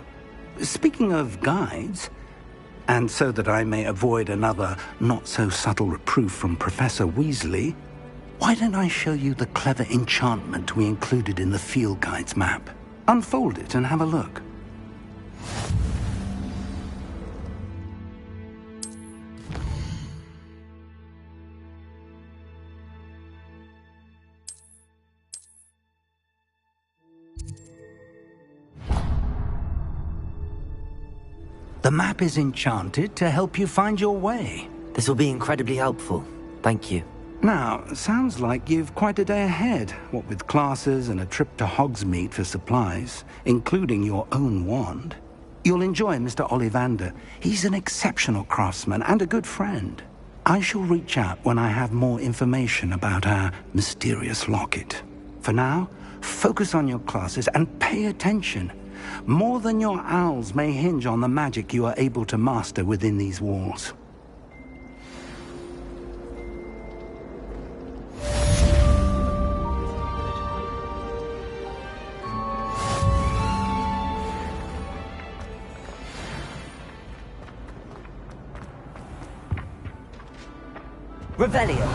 Speaking of guides, and so that I may avoid another not-so-subtle reproof from Professor Weasley, why don't I show you the clever enchantment we included in the field guide's map? Unfold it and have a look. The map is enchanted to help you find your way. This will be incredibly helpful. Thank you. Now, sounds like you've quite a day ahead, what with classes and a trip to Hogsmeade for supplies, including your own wand. You'll enjoy Mr. Ollivander. He's an exceptional craftsman and a good friend. I shall reach out when I have more information about our mysterious locket. For now, focus on your classes and pay attention. More than your owls may hinge on the magic you are able to master within these walls. Revelio.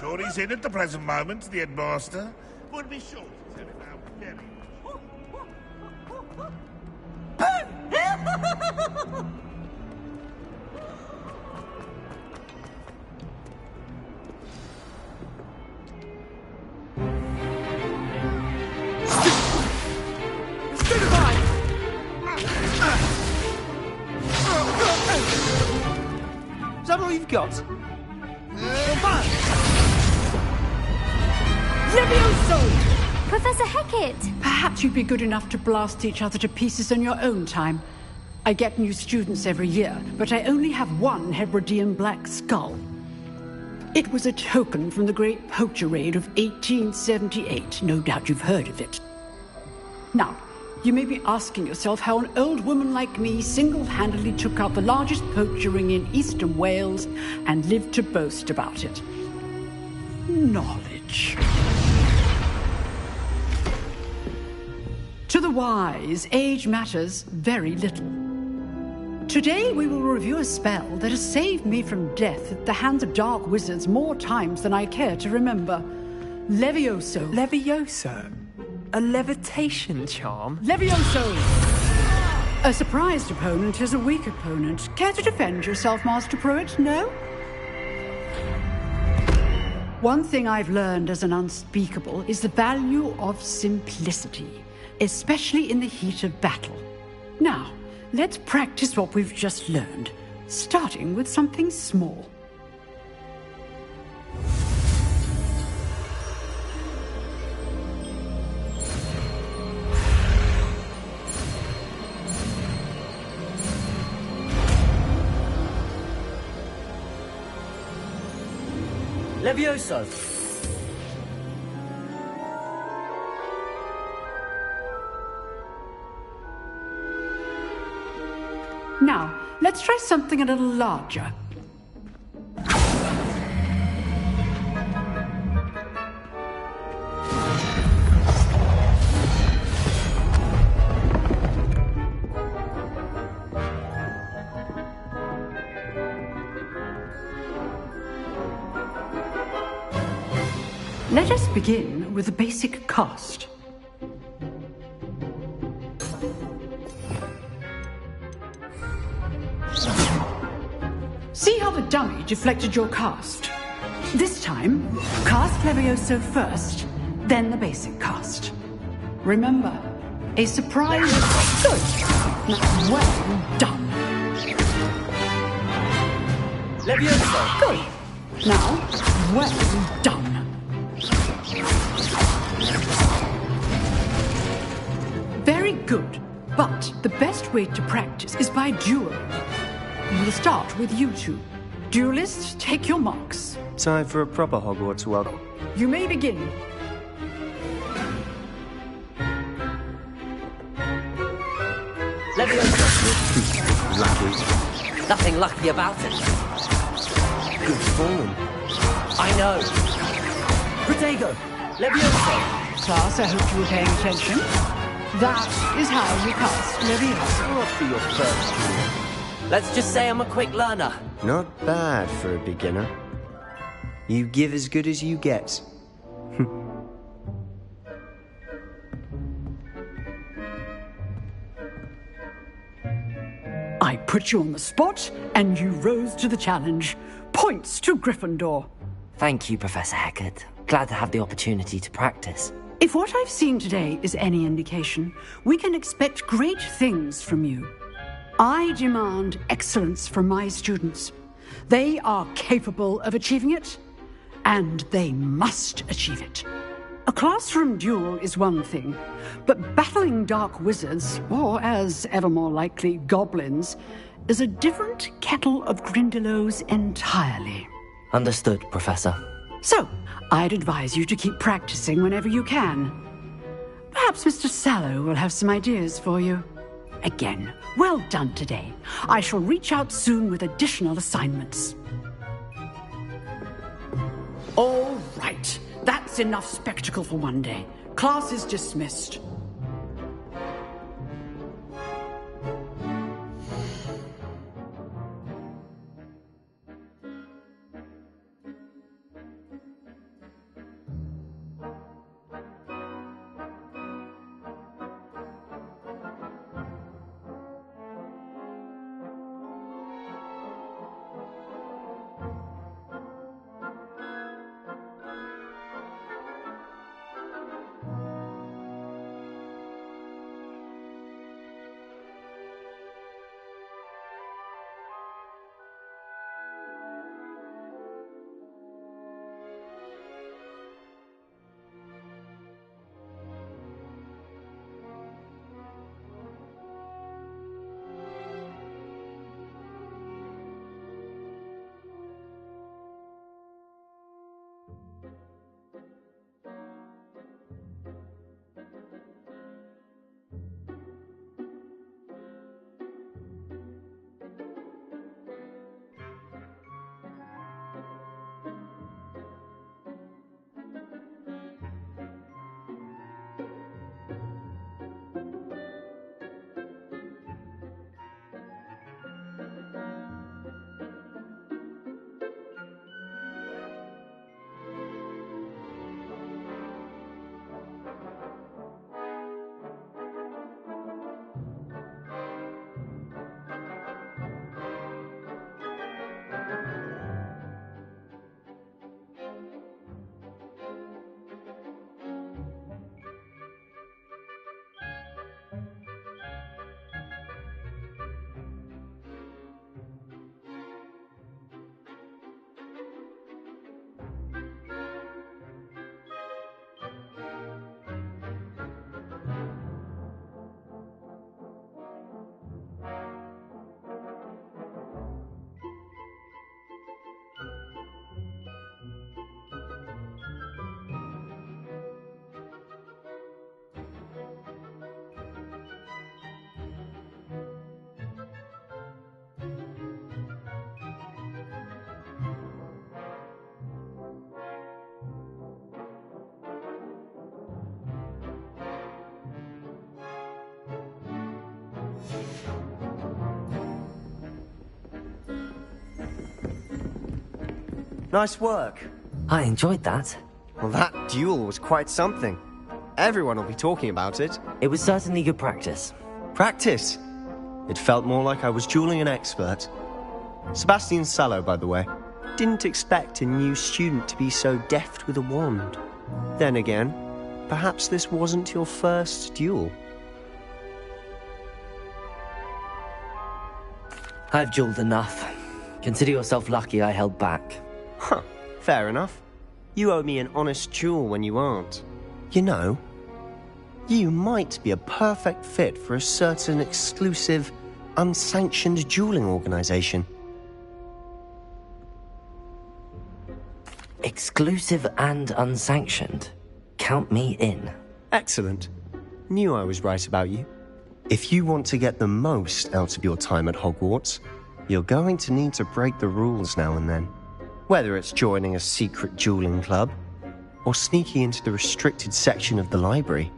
Sure he's in at the present moment, the headmaster. Would be sure to tell him how very... Is that all you've got? Levioso! Professor Hecat! Perhaps you'd be good enough to blast each other to pieces on your own time. I get new students every year, but I only have one Hebridean black skull. It was a token from the Great Poacher Raid of 1878. No doubt you've heard of it. Now, you may be asking yourself how an old woman like me single-handedly took out the largest poacher ring in eastern Wales and lived to boast about it. Knowledge. To the wise, age matters very little. Today we will review a spell that has saved me from death at the hands of dark wizards more times than I care to remember. Levioso. Levioso? A levitation charm? Levioso! A surprised opponent is a weak opponent. Care to defend yourself, Master Pruitt? No? One thing I've learned as an unspeakable is the value of simplicity, especially in the heat of battle. Now, let's practice what we've just learned, starting with something small. Levioso! Now, let's try something a little larger. Let us begin with the basic cast. See how the dummy deflected your cast? This time, cast Levioso first, then the basic cast. Remember, a surprise... Good! Now, well done. Levioso! Good! Now, well done. Very good, but the best way to practice is by dueling. We'll start with you two. Duelists, take your marks. Time for a proper Hogwarts welcome. You may begin. Levioso! Lucky. Nothing lucky about it. Good form. I know. Protego! Levioso! Class, I hope you were paying attention. That is how you cast Levioso. After your first duel. Let's just say I'm a quick learner. Not bad for a beginner. You give as good as you get. I put you on the spot, and you rose to the challenge. Points to Gryffindor. Thank you, Professor Hecat. Glad to have the opportunity to practice. If what I've seen today is any indication, we can expect great things from you. I demand excellence from my students. They are capable of achieving it, and they must achieve it. A classroom duel is one thing, but battling dark wizards, or as ever more likely, goblins, is a different kettle of Grindylows entirely. Understood, Professor. So, I'd advise you to keep practicing whenever you can. Perhaps Mr. Sallow will have some ideas for you. Again, well done today. I shall reach out soon with additional assignments. All right. That's enough spectacle for one day. Class is dismissed. Nice work. I enjoyed that. Well, that duel was quite something. Everyone will be talking about it. It was certainly good practice. Practice? It felt more like I was dueling an expert. Sebastian Sallow, by the way. Didn't expect a new student to be so deft with a wand. Then again, perhaps this wasn't your first duel. I've dueled enough. Consider yourself lucky I held back. Huh, fair enough. You owe me an honest duel when you aren't. You know, you might be a perfect fit for a certain exclusive, unsanctioned dueling organization. Exclusive and unsanctioned. Count me in. Excellent. Knew I was right about you. If you want to get the most out of your time at Hogwarts, you're going to need to break the rules now and then. Whether it's joining a secret dueling club, or sneaking into the restricted section of the library,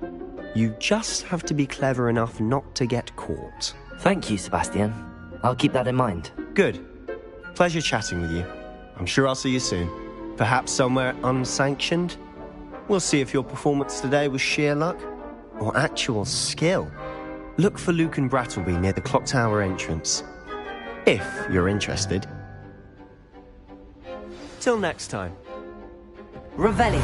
you just have to be clever enough not to get caught. Thank you, Sebastian. I'll keep that in mind. Good. Pleasure chatting with you. I'm sure I'll see you soon. Perhaps somewhere unsanctioned? We'll see if your performance today was sheer luck or actual skill. Look for Luke and Brattleby near the clock tower entrance. If you're interested. Till next time. Revelio.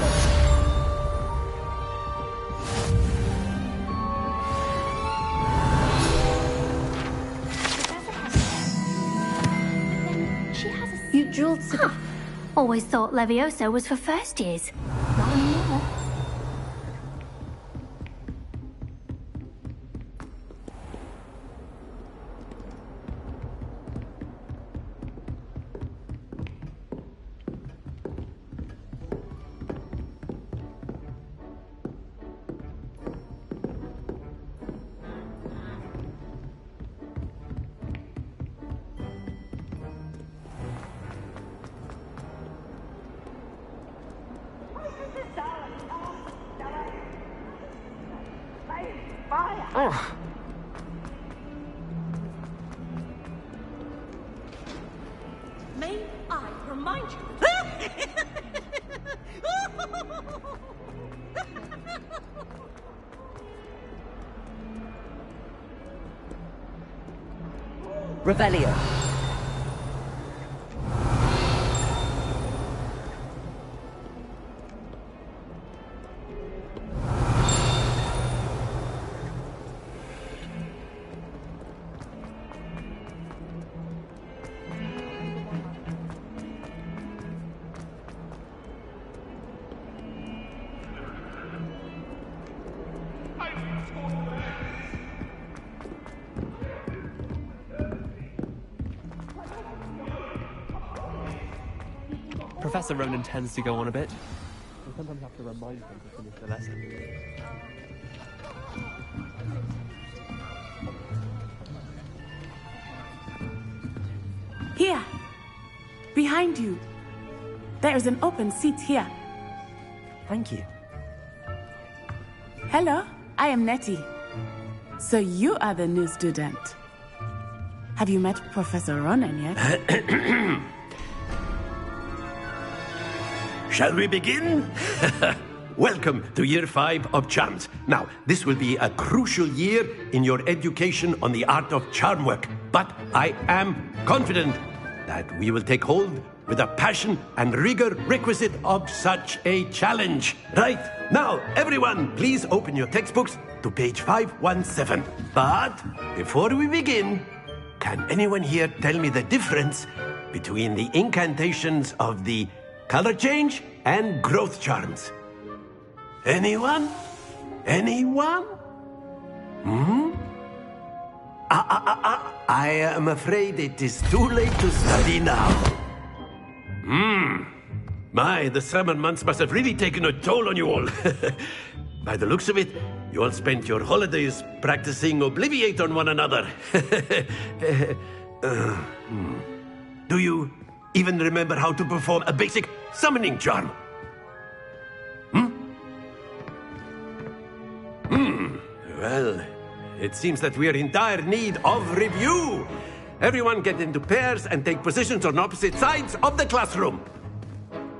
You dueled Always thought Levioso was for first years. Not anymore. Oh. May I remind you? Revelio. Professor Ronan tends to go on a bit. I sometimes have to remind him to finish the lesson. Here! Behind you! There is an open seat here. Thank you. Hello, I am Nettie. So you are the new student. Have you met Professor Ronan yet? Shall we begin? Welcome to Year 5 of Charms. Now, this will be a crucial year in your education on the art of charm work, but I am confident that we will take hold with the passion and rigor requisite of such a challenge. Right, now, everyone, please open your textbooks to page 517. But before we begin, can anyone here tell me the difference between the incantations of the color change and growth charms? Anyone? Anyone? I am afraid it is too late to study now. My, the summer months must have really taken a toll on you all. By the looks of it, you all spent your holidays practicing Obliviate on one another. Do you even remember how to perform a basic summoning charm? Well, it seems that we are in dire need of review. Everyone get into pairs and take positions on opposite sides of the classroom.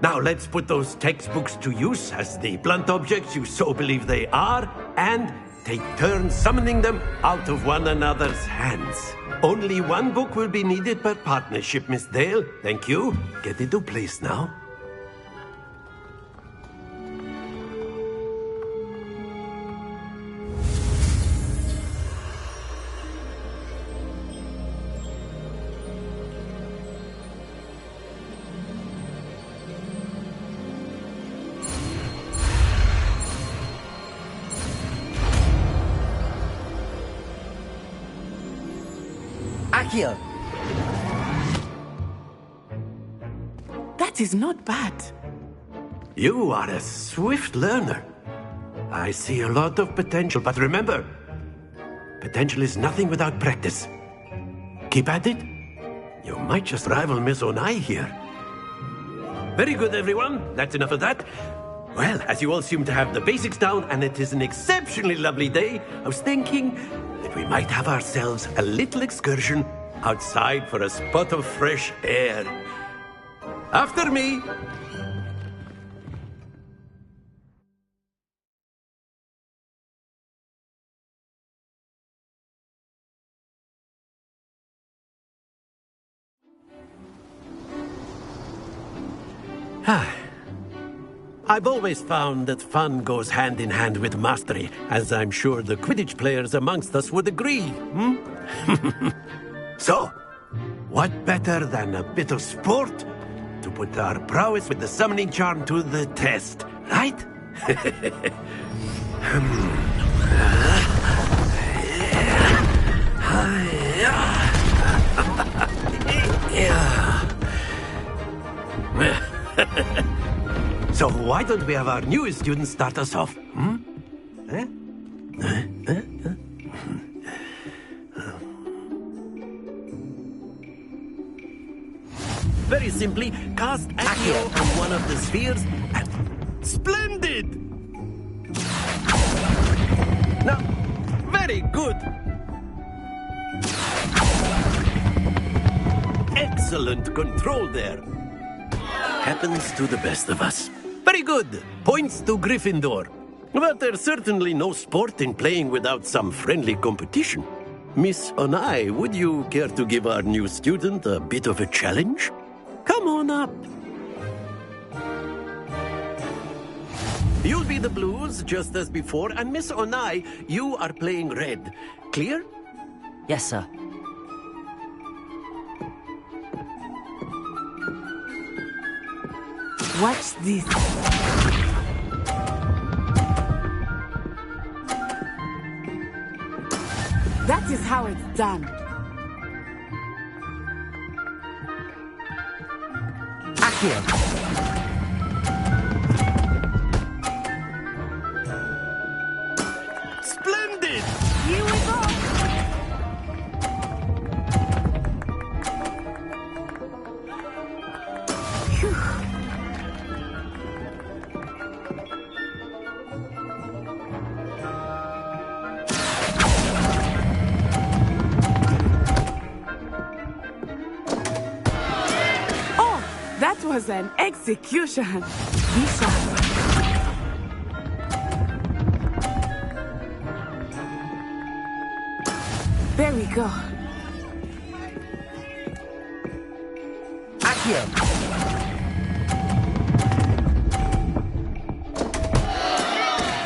Now let's put those textbooks to use as the blunt objects you so believe they are, and take turns summoning them out of one another's hands. Only one book will be needed per partnership, Miss Dale. Thank you. Get into place now. Accio! That is not bad. You are a swift learner. I see a lot of potential, but remember, potential is nothing without practice. Keep at it. You might just rival Miss Onai here. Very good, everyone. That's enough of that. Well, as you all seem to have the basics down, and it is an exceptionally lovely day, I was thinking that we might have ourselves a little excursion outside for a spot of fresh air. After me. I've always found that fun goes hand in hand with mastery, as I'm sure the Quidditch players amongst us would agree. So, what better than a bit of sport to put our prowess with the summoning charm to the test, right? So why don't we have our newest student start us off? Very simply, cast Accio on one of the spheres and... Splendid! Now, very good! Excellent control there. Happens to the best of us. Very good. Points to Gryffindor. But there's certainly no sport in playing without some friendly competition. Miss Onai, would you care to give our new student a bit of a challenge? Come on up. You'll be the blues, just as before, and Miss Onai, you are playing red. Clear? Yes, sir. Watch this. That is how it's done. Accio! Splendid! Here we go! That was an execution. Be sharp. There we go. Accio!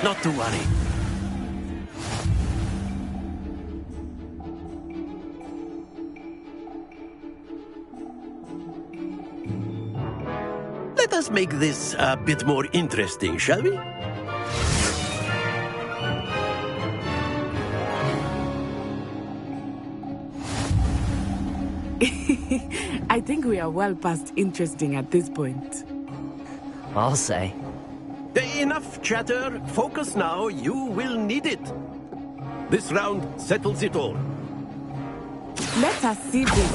Not to worry. Let us make this a bit more interesting, shall we? I think we are well past interesting at this point. I'll say. Enough chatter. Focus now. You will need it. This round settles it all. Let us see this.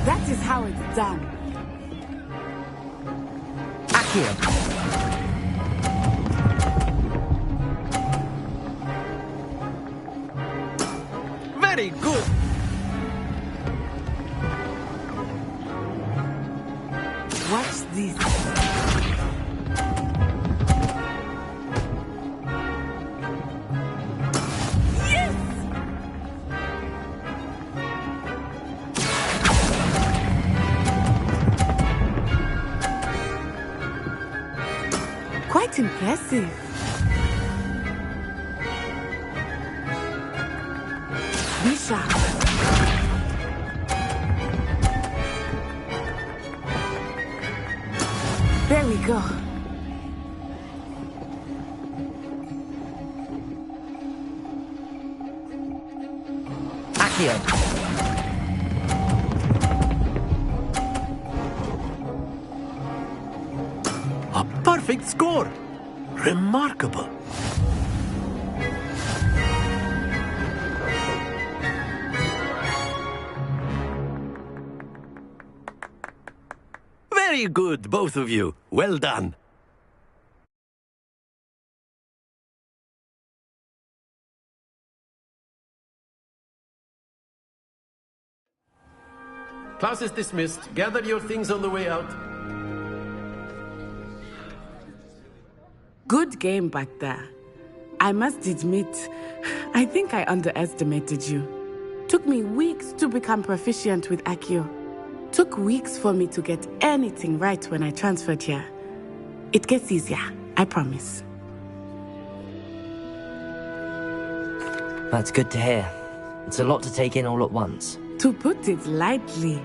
That is how it's done. Accio! Very good. this? Yes! Quite impressive. Be sharp. There we go. Accio. A perfect score! Remarkable. Very good, both of you. Well done. Class is dismissed. Gather your things on the way out. Good game back there. I must admit, I think I underestimated you. Took me weeks to become proficient with Accio. Took weeks for me to get anything right when I transferred here. It gets easier, I promise. That's good to hear. It's a lot to take in all at once. To put it lightly,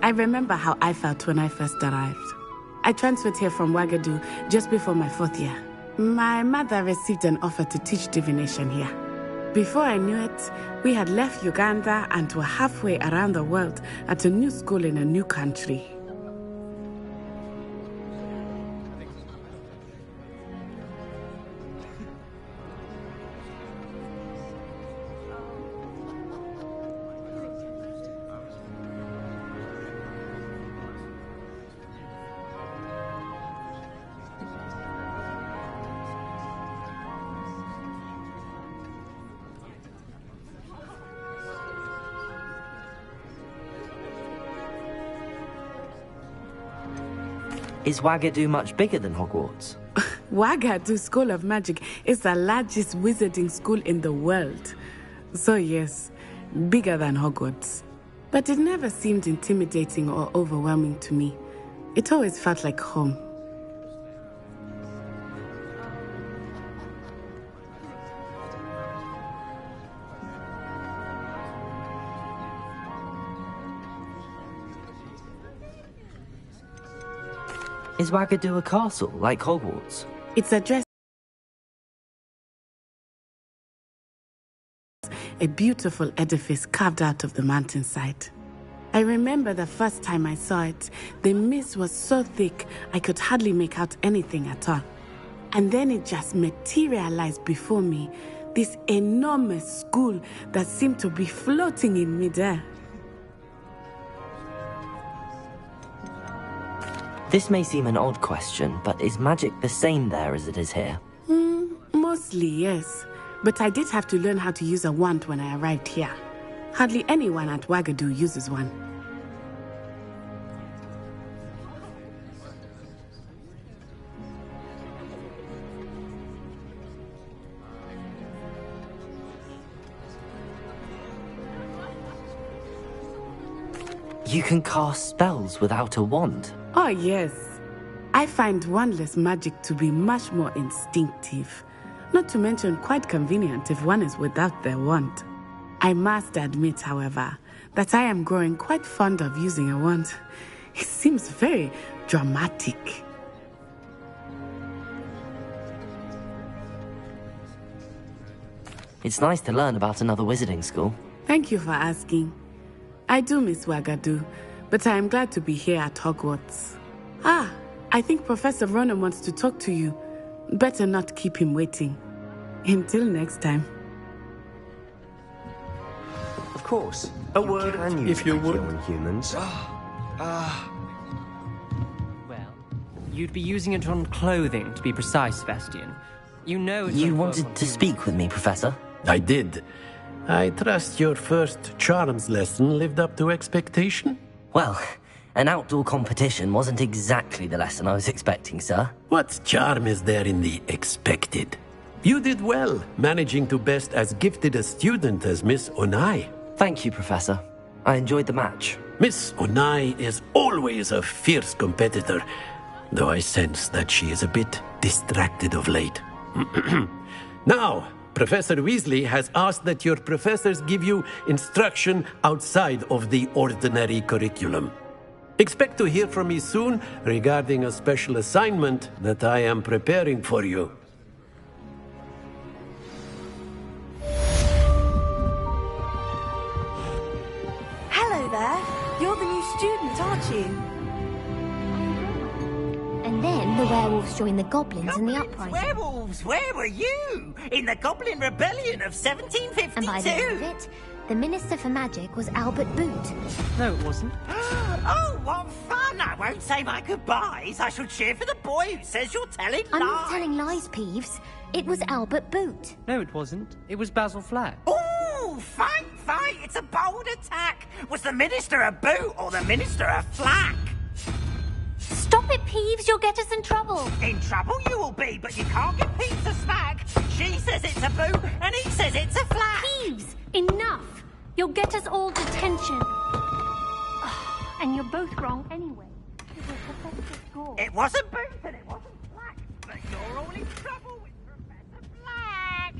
I remember how I felt when I first arrived. I transferred here from Wagadu just before my 4th year. My mother received an offer to teach divination here. Before I knew it, we had left Uganda and were halfway around the world at a new school in a new country. Is Wagadu much bigger than Hogwarts? Wagadu School of Magic is the largest wizarding school in the world. So yes, bigger than Hogwarts. But it never seemed intimidating or overwhelming to me. It always felt like home. Is Wagadu a castle, like Hogwarts? It's addressed a beautiful edifice carved out of the mountainside. I remember the first time I saw it, the mist was so thick I could hardly make out anything at all. And then it just materialized before me, this enormous school that seemed to be floating in midair. This may seem an odd question, but is magic the same there as it is here? Mostly, yes. But I did have to learn how to use a wand when I arrived here. Hardly anyone at Wagadu uses one. You can cast spells without a wand? Oh, yes. I find wandless magic to be much more instinctive. Not to mention quite convenient if one is without their wand. I must admit, however, that I am growing quite fond of using a wand. It seems very dramatic. It's nice to learn about another wizarding school. Thank you for asking. I do miss Wagadu, but I am glad to be here at Hogwarts. Ah, I think Professor Ronan wants to talk to you. Better not keep him waiting. Until next time. Of course. A word, if you would. On humans. Well, you'd be using it on clothing, to be precise, Sebastian. You know it's You wanted to speak with me, Professor? I did. I trust your first charms lesson lived up to expectation? Well, An outdoor competition wasn't exactly the lesson I was expecting, sir. What charm is there in the expected? You did well, managing to best as gifted a student as Miss Onai. Thank you, Professor. I enjoyed the match. Miss Onai is always a fierce competitor, though I sense that she is a bit distracted of late. Now, Professor Weasley has asked that your professors give you instruction outside of the ordinary curriculum. Expect to hear from me soon regarding a special assignment that I am preparing for you. Hello there. You're the new student, aren't you? And then the werewolves joined the goblins in the uprising. Werewolves, where were you? In the Goblin Rebellion of 1752? And by the end of it, the Minister for Magic was Albert Boot. No, it wasn't. Oh, what fun! I won't say my goodbyes. I shall cheer for the boy who says you're telling lies. I'm not telling lies, Peeves. It was Albert Boot. No, it wasn't. It was Basil Flack. Ooh, fight! It's a bold attack. Was the Minister a boot or the Minister a flack? Stop it, Peeves. You'll get us in trouble. In trouble you will be, but you can't give Peeves a smack. She says it's a boot, and he says it's a flack. Peeves, enough. You'll get us all detention. And you're both wrong anyway. It was Professor Gore. It wasn't boot and it wasn't flack, but you're all in trouble with Professor Flack.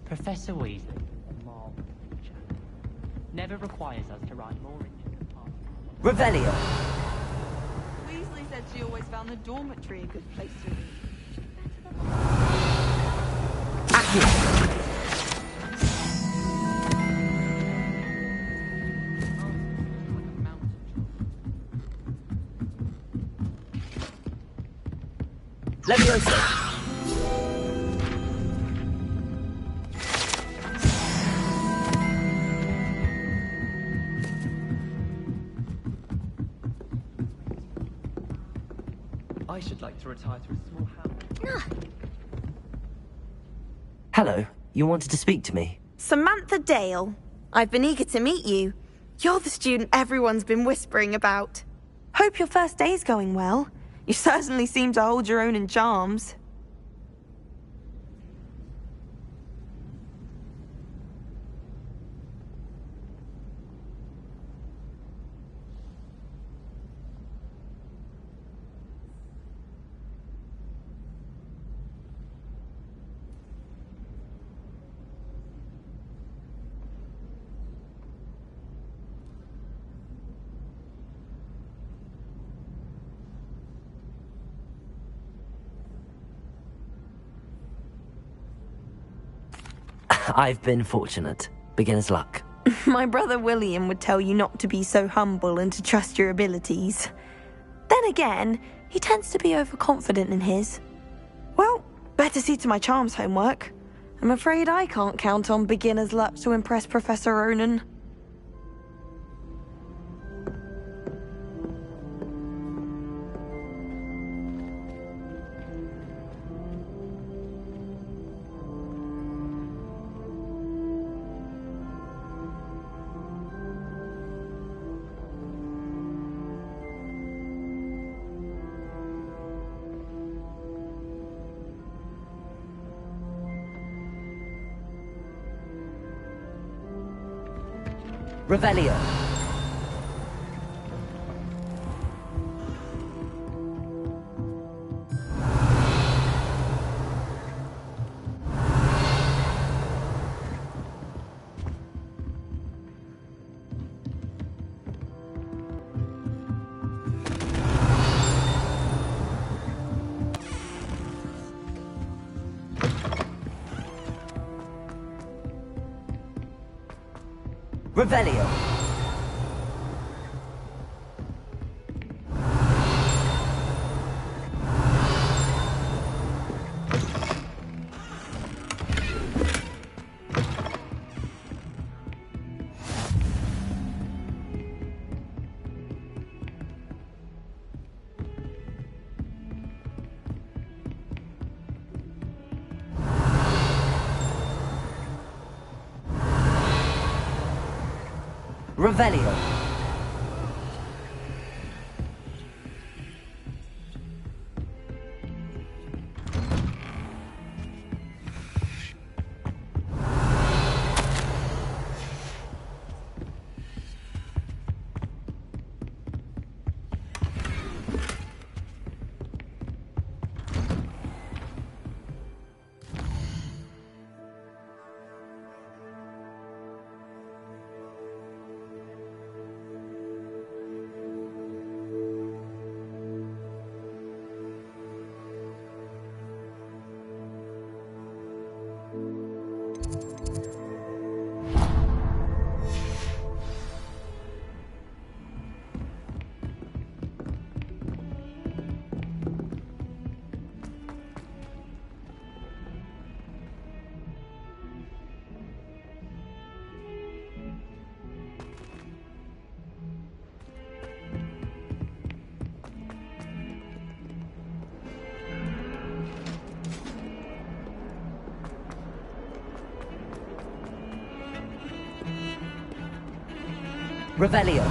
Professor Weasley, a marvelous teacher, never requires us to write more intricate parts. Revelio. Weasley said she always found the dormitory a good place to read. Leviosa. I should like to retire to a small house. Hello. You wanted to speak to me? Samantha Dale. I've been eager to meet you. You're the student everyone's been whispering about. Hope your first day's going well. You certainly seem to hold your own in charms. I've been fortunate. Beginner's luck. My brother William would tell you not to be so humble and to trust your abilities. Then again, he tends to be overconfident in his. Well, better see to my charms homework. I'm afraid I can't count on beginner's luck to impress Professor Ronan. Revelio. Revelio. Revelio. Revelio.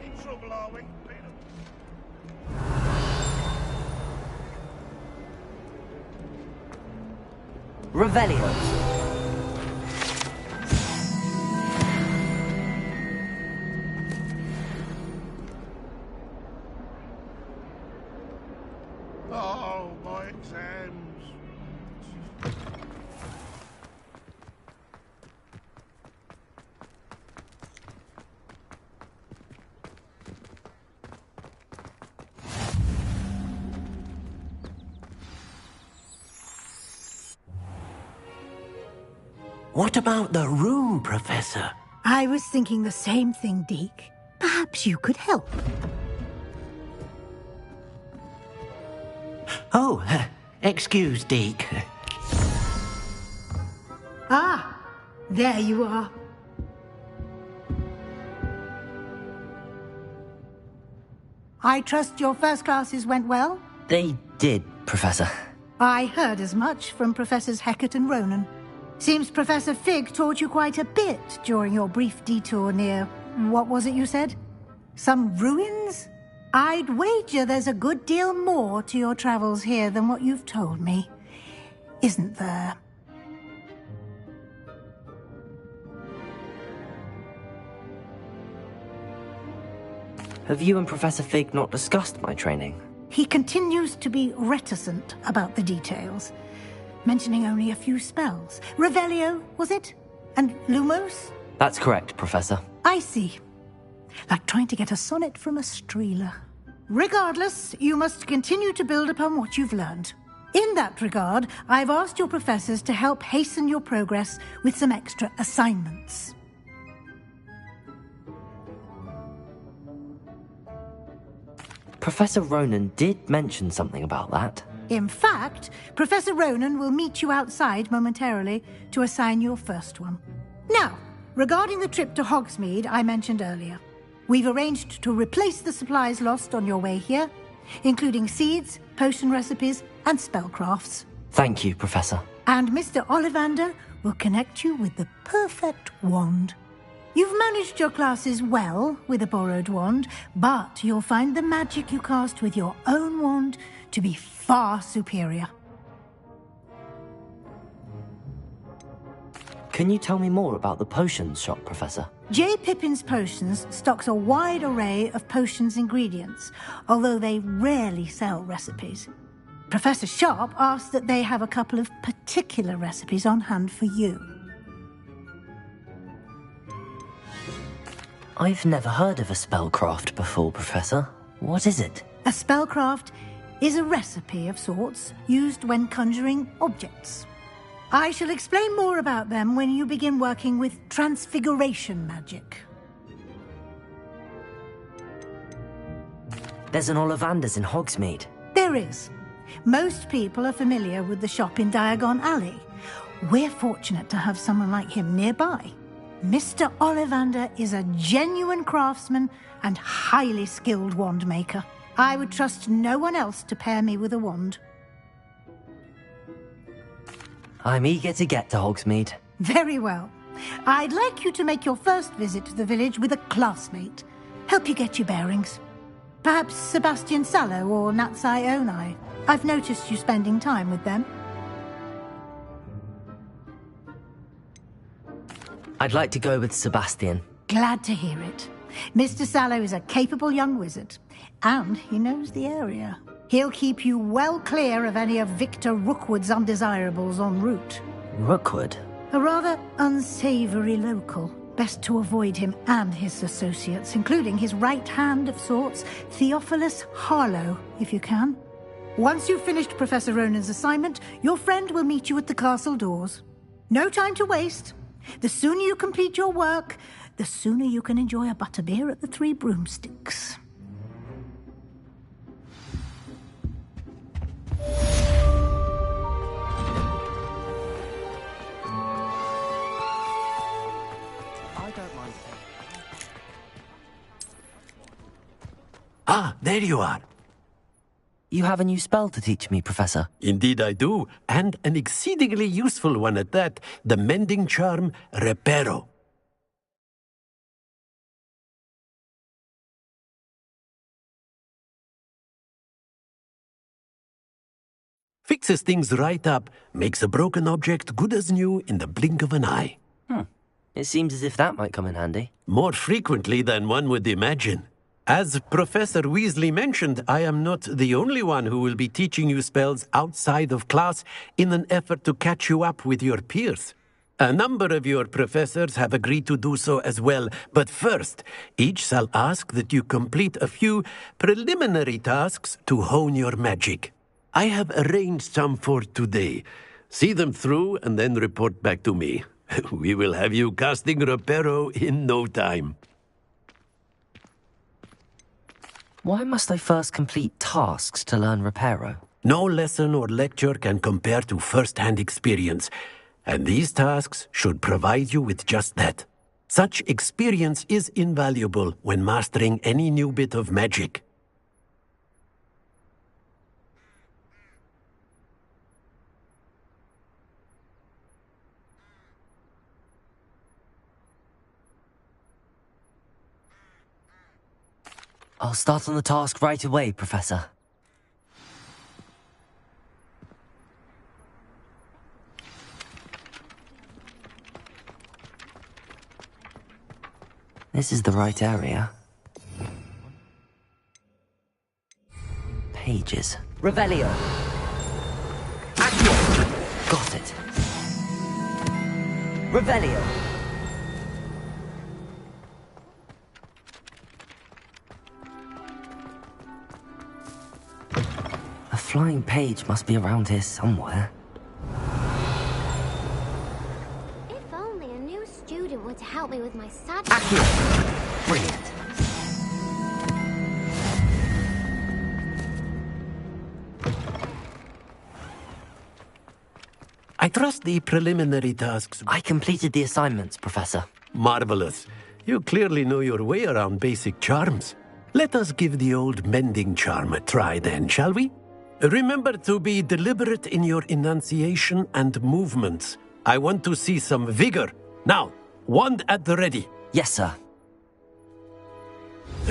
In trouble, are we? Revelio. Oh, my exams. What about the room, Professor? I was thinking the same thing, Deke. Perhaps you could help. Oh, excuse, Deke. Ah, there you are. I trust your first classes went well? They did, Professor. I heard as much from Professors Hecat and Ronan. Seems Professor Fig taught you quite a bit during your brief detour near... what was it you said? Some ruins? I'd wager there's a good deal more to your travels here than what you've told me. Isn't there? Have you and Professor Fig not discussed my training? He continues to be reticent about the details, mentioning only a few spells. Revelio, was it? And Lumos? That's correct, Professor. I see. Like trying to get a sonnet from a streeler. Regardless, you must continue to build upon what you've learned. In that regard, I've asked your professors to help hasten your progress with some extra assignments. Professor Ronan did mention something about that. In fact, Professor Ronan will meet you outside momentarily to assign your first one. Now, regarding the trip to Hogsmeade I mentioned earlier, we've arranged to replace the supplies lost on your way here, including seeds, potion recipes, and spellcrafts. Thank you, Professor. And Mr. Ollivander will connect you with the perfect wand. You've managed your classes well with a borrowed wand, but you'll find the magic you cast with your own wand to be far superior. Can you tell me more about the potions shop, Professor? J. Pippin's Potions stocks a wide array of potions ingredients, although they rarely sell recipes. Professor Sharp asked that they have a couple of particular recipes on hand for you. I've never heard of a spellcraft before, Professor. What is it? A spellcraft is a recipe of sorts used when conjuring objects. I shall explain more about them when you begin working with transfiguration magic. There's an Ollivander's in Hogsmeade. There is. Most people are familiar with the shop in Diagon Alley. We're fortunate to have someone like him nearby. Mr. Ollivander is a genuine craftsman and highly skilled wand maker. I would trust no one else to pair me with a wand. I'm eager to get to Hogsmeade. Very well. I'd like you to make your first visit to the village with a classmate. Help you get your bearings. Perhaps Sebastian Sallow or Natsai Onai. I've noticed you spending time with them. I'd like to go with Sebastian. Glad to hear it. Mr. Sallow is a capable young wizard, and he knows the area. He'll keep you well clear of any of Victor Rookwood's undesirables en route. Rookwood? A rather unsavory local. Best to avoid him and his associates, including his right hand of sorts, Theophilus Harlow, if you can. Once you've finished Professor Ronan's assignment, your friend will meet you at the castle doors. No time to waste. The sooner you complete your work, the sooner you can enjoy a butterbeer at the Three Broomsticks. Ah, there you are. You have a new spell to teach me, Professor. Indeed I do, and an exceedingly useful one at that, the mending charm Reparo. Fixes things right up, makes a broken object good as new in the blink of an eye. It seems as if that might come in handy. More frequently than one would imagine. As Professor Weasley mentioned, I am not the only one who will be teaching you spells outside of class in an effort to catch you up with your peers. A number of your professors have agreed to do so as well, but first, each shall ask that you complete a few preliminary tasks to hone your magic. I have arranged some for today. See them through and then report back to me. We will have you casting Reparo in no time. Why must I first complete tasks to learn Reparo? No lesson or lecture can compare to first-hand experience, and these tasks should provide you with just that. Such experience is invaluable when mastering any new bit of magic. I'll start on the task right away, Professor. This is the right area. Pages. Revelio. Accio. Got it. Revelio. A flying page must be around here somewhere. If only a new student were to help me with my studies. Accio. Brilliant. I trust the preliminary tasks. I completed the assignments, Professor. Marvelous. You clearly know your way around basic charms. Let us give the old mending charm a try then, shall we? Remember to be deliberate in your enunciation and movements. I want to see some vigor. Now, wand at the ready. Yes, sir.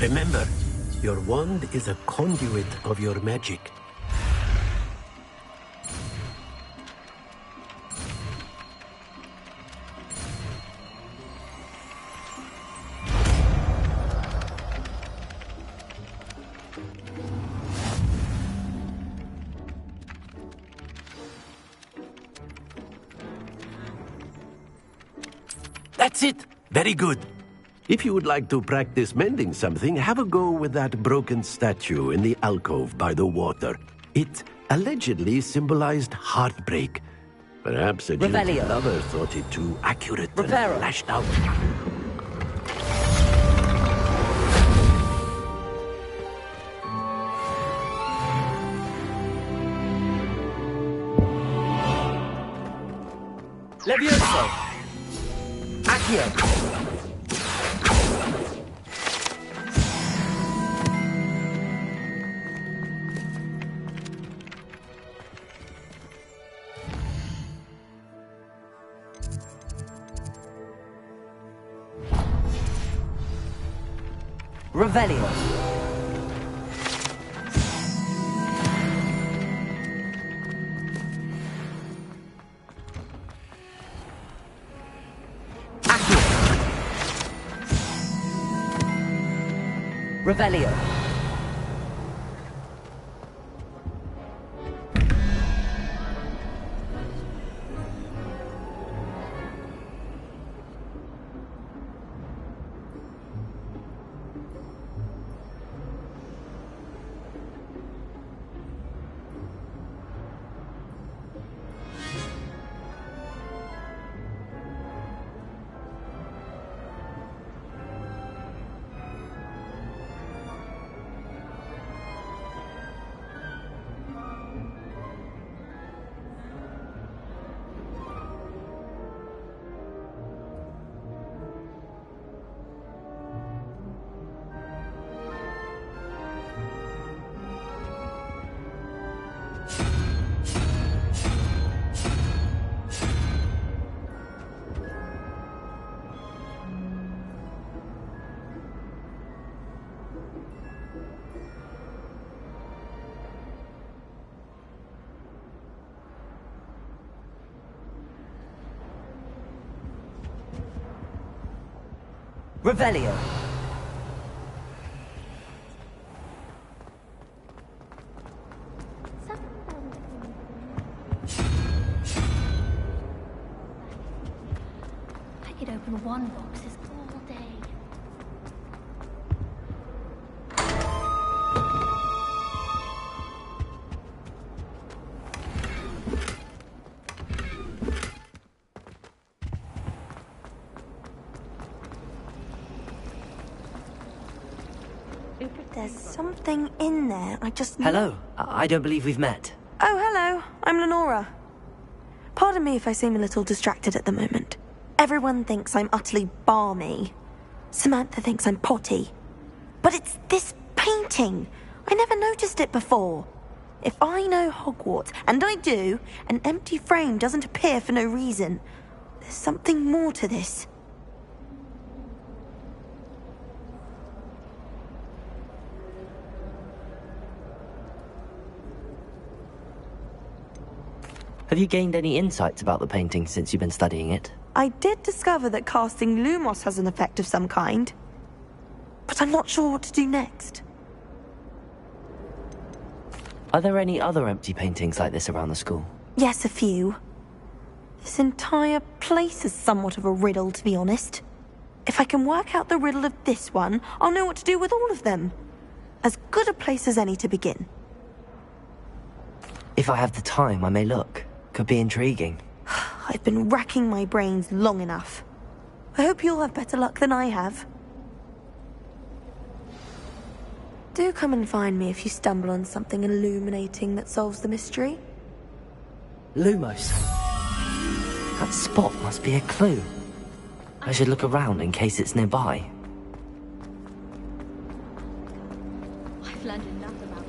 Remember, your wand is a conduit of your magic. That's it! Very good. If you would like to practice mending something, have a go with that broken statue in the alcove by the water. It allegedly symbolized heartbreak. Perhaps a jilted lover thought it too accurate and lashed out. Levioso! Accio! Revelio. Revelio. Revelio. I could open one box all day. There's something in there. I just... Hello. I don't believe we've met. Oh, hello. I'm Lenora. Pardon me if I seem a little distracted at the moment. Everyone thinks I'm utterly balmy. Samantha thinks I'm potty. But it's this painting. I never noticed it before. If I know Hogwarts, and I do, an empty frame doesn't appear for no reason. There's something more to this. Have you gained any insights about the painting since you've been studying it? I did discover that casting Lumos has an effect of some kind. But I'm not sure what to do next. Are there any other empty paintings like this around the school? Yes, a few. This entire place is somewhat of a riddle, to be honest. If I can work out the riddle of this one, I'll know what to do with all of them. As good a place as any to begin. If I have the time, I may look. Could be intriguing. I've been racking my brains long enough. I hope you'll have better luck than I have. Do come and find me if you stumble on something illuminating that solves the mystery. Lumos. That spot must be a clue. I should look around in case it's nearby. I've learned enough about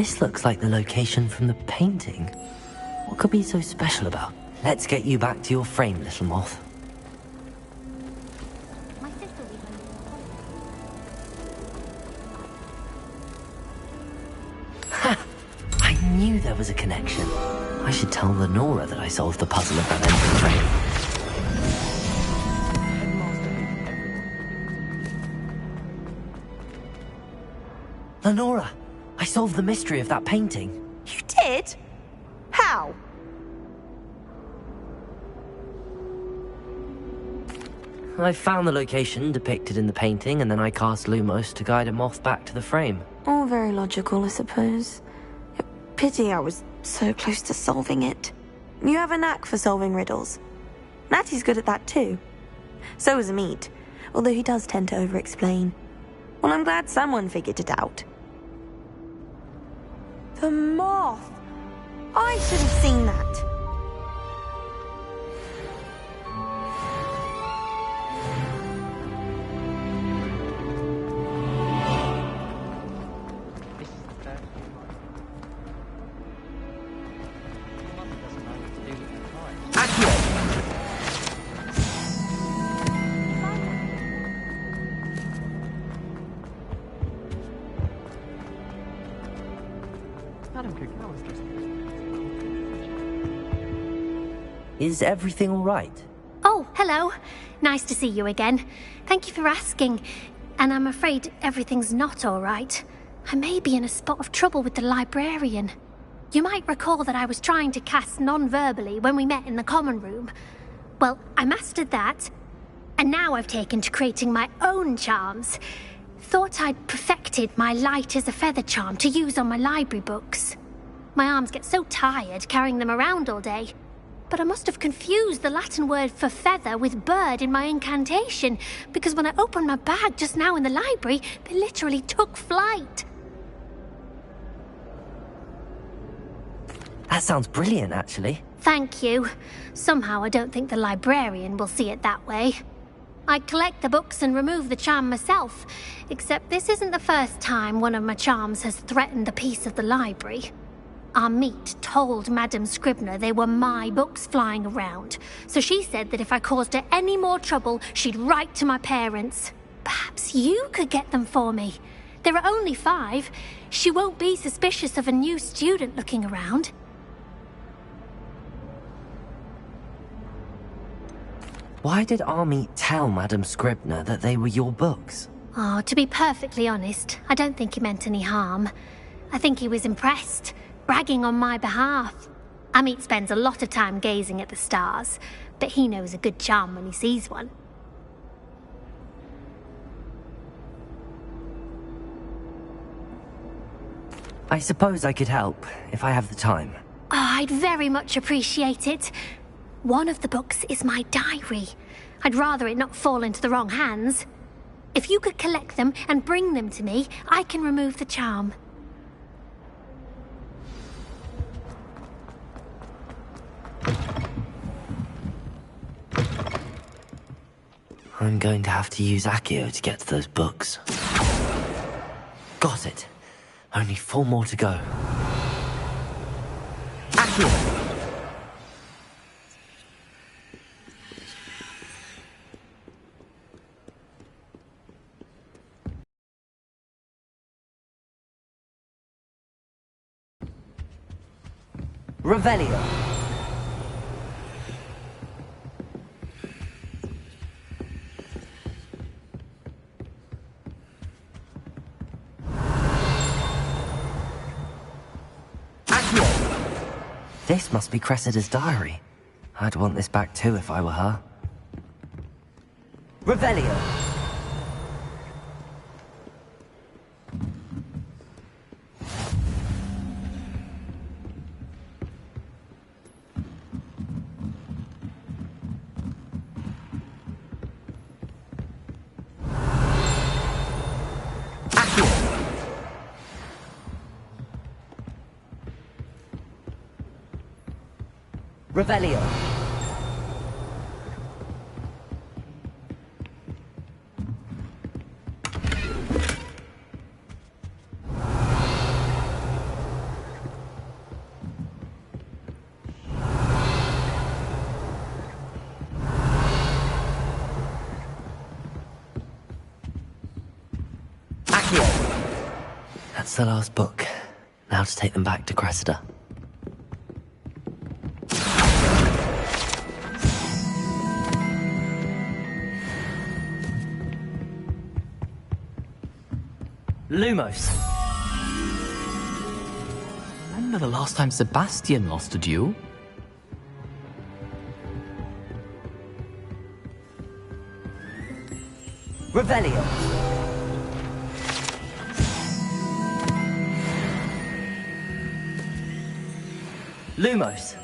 This looks like the location from the painting. What could be so special about? Let's get you back to your frame, little moth. Ha! I knew there was a connection. I should tell Lenora that I solved the puzzle of that empty frame. Lenora, I solved the mystery of that painting. You did? How? I found the location depicted in the painting, and then I cast Lumos to guide a moth back to the frame. All very logical, I suppose. Pity I was so close to solving it. You have a knack for solving riddles. Natty's good at that too. So is Amit, although he does tend to over-explain. Well, I'm glad someone figured it out. The moth! I should have seen that. Is everything all right? Oh, hello. Nice to see you again. Thank you for asking. And I'm afraid everything's not all right. I may be in a spot of trouble with the librarian. You might recall that I was trying to cast non-verbally when we met in the common room. Well, I mastered that. And now I've taken to creating my own charms. Thought I'd perfected my light as a feather charm to use on my library books. My arms get so tired carrying them around all day. But I must have confused the Latin word for feather with bird in my incantation, because when I opened my bag just now in the library, they literally took flight. That sounds brilliant, actually. Thank you. Somehow I don't think the librarian will see it that way. I collect the books and remove the charm myself, except this isn't the first time one of my charms has threatened the peace of the library. Amit told Madame Scribner they were my books flying around, so she said that if I caused her any more trouble, she'd write to my parents. Perhaps you could get them for me. There are only 5. She won't be suspicious of a new student looking around. Why did Amit tell Madame Scribner that they were your books? Oh, to be perfectly honest, I don't think he meant any harm. I think he was impressed. Bragging on my behalf. Amit spends a lot of time gazing at the stars, but he knows a good charm when he sees one. I suppose I could help, if I have the time. Oh, I'd very much appreciate it. One of the books is my diary. I'd rather it not fall into the wrong hands. If you could collect them and bring them to me, I can remove the charm. I'm going to have to use Accio to get to those books. Got it. Only 4 more to go. Accio! Revelio. This must be Cressida's diary. I'd want this back too if I were her. Revelio! Revelio. That's the last book. Now to take them back to Cressida. Lumos. Remember the last time Sebastian lost a duel? Revelio. Lumos.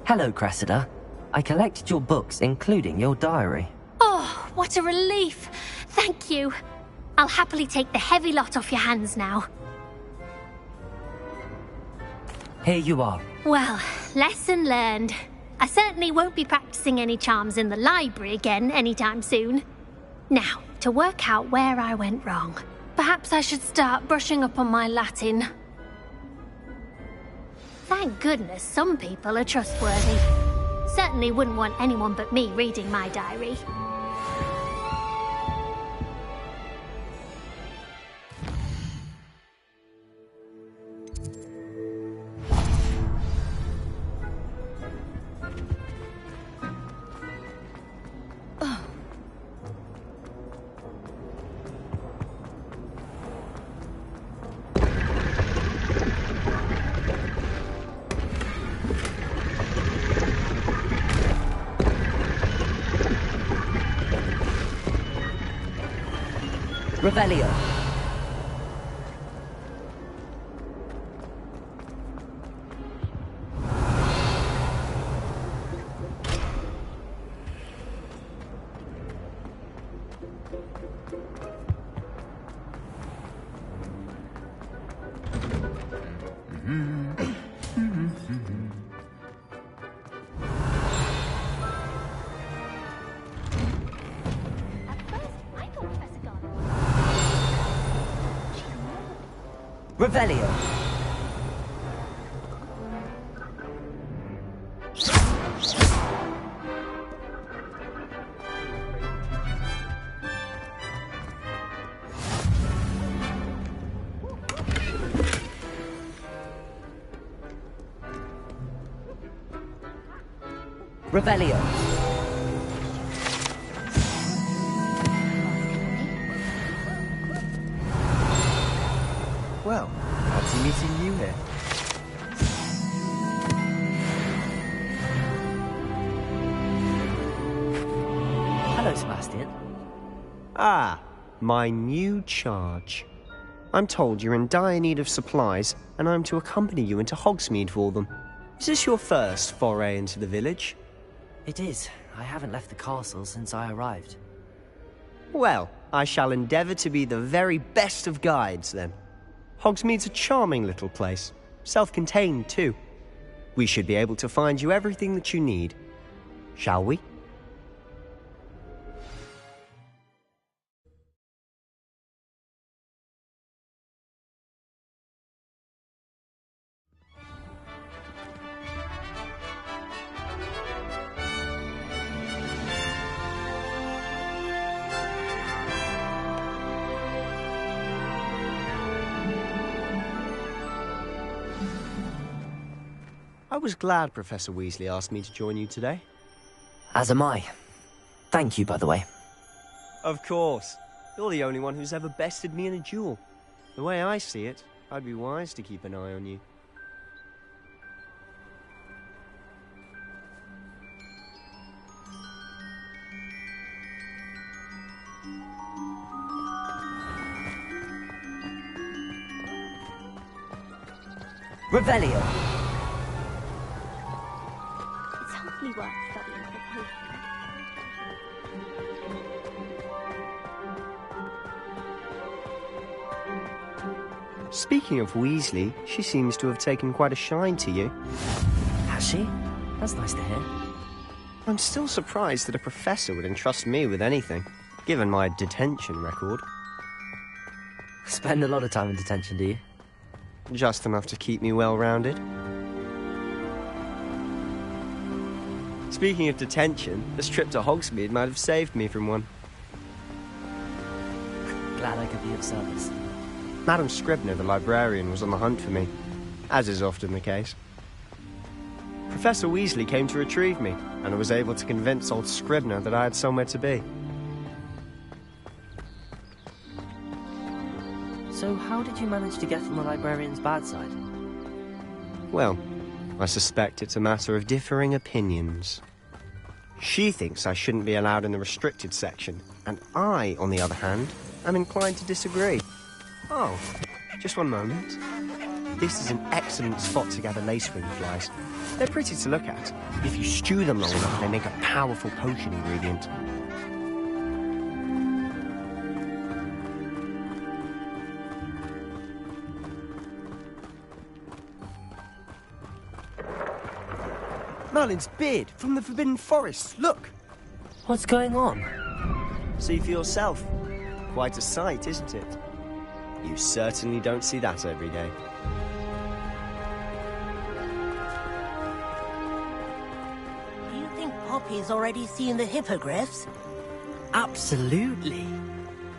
Hello, Cressida. I collected your books, including your diary. Oh, what a relief. Thank you. I'll happily take the heavy lot off your hands now. Here you are. Well, lesson learned. I certainly won't be practicing any charms in the library again anytime soon. Now, to work out where I went wrong. Perhaps I should start brushing up on my Latin. Thank goodness some people are trustworthy. Certainly wouldn't want anyone but me reading my diary. Revelio. Revelio. Revelio. Well, fancy meeting you here. Hello, Sebastian. Ah, my new charge. I'm told you're in dire need of supplies, and I'm to accompany you into Hogsmeade for them. Is this your first foray into the village? It is. I haven't left the castle since I arrived. Well, I shall endeavour to be the very best of guides, then. Hogsmeade's a charming little place. Self-contained, too. We should be able to find you everything that you need. Shall we? I was glad Professor Weasley asked me to join you today. As am I. Thank you, by the way. Of course. You're the only one who's ever bested me in a duel. The way I see it, I'd be wise to keep an eye on you. Revelio. worth studying for potion. Speaking of Weasley, she seems to have taken quite a shine to you. Has she? That's nice to hear. I'm still surprised that a professor would entrust me with anything, given my detention record. Spend a lot of time in detention, do you? Just enough to keep me well-rounded. Speaking of detention, this trip to Hogsmeade might have saved me from one. Glad I could be of service. Madam Scribner, the librarian, was on the hunt for me, as is often the case. Professor Weasley came to retrieve me, and I was able to convince old Scribner that I had somewhere to be. So how did you manage to get on the librarian's bad side? Well, I suspect it's a matter of differing opinions. She thinks I shouldn't be allowed in the restricted section, and I, on the other hand, am inclined to disagree. Oh, just one moment. This is an excellent spot to gather lacewing flies. They're pretty to look at. If you stew them long enough, they make a powerful potion ingredient. Merlin's beard from the Forbidden Forest. Look! What's going on? See for yourself. Quite a sight, isn't it? You certainly don't see that every day. Do you think Poppy's already seen the hippogriffs? Absolutely.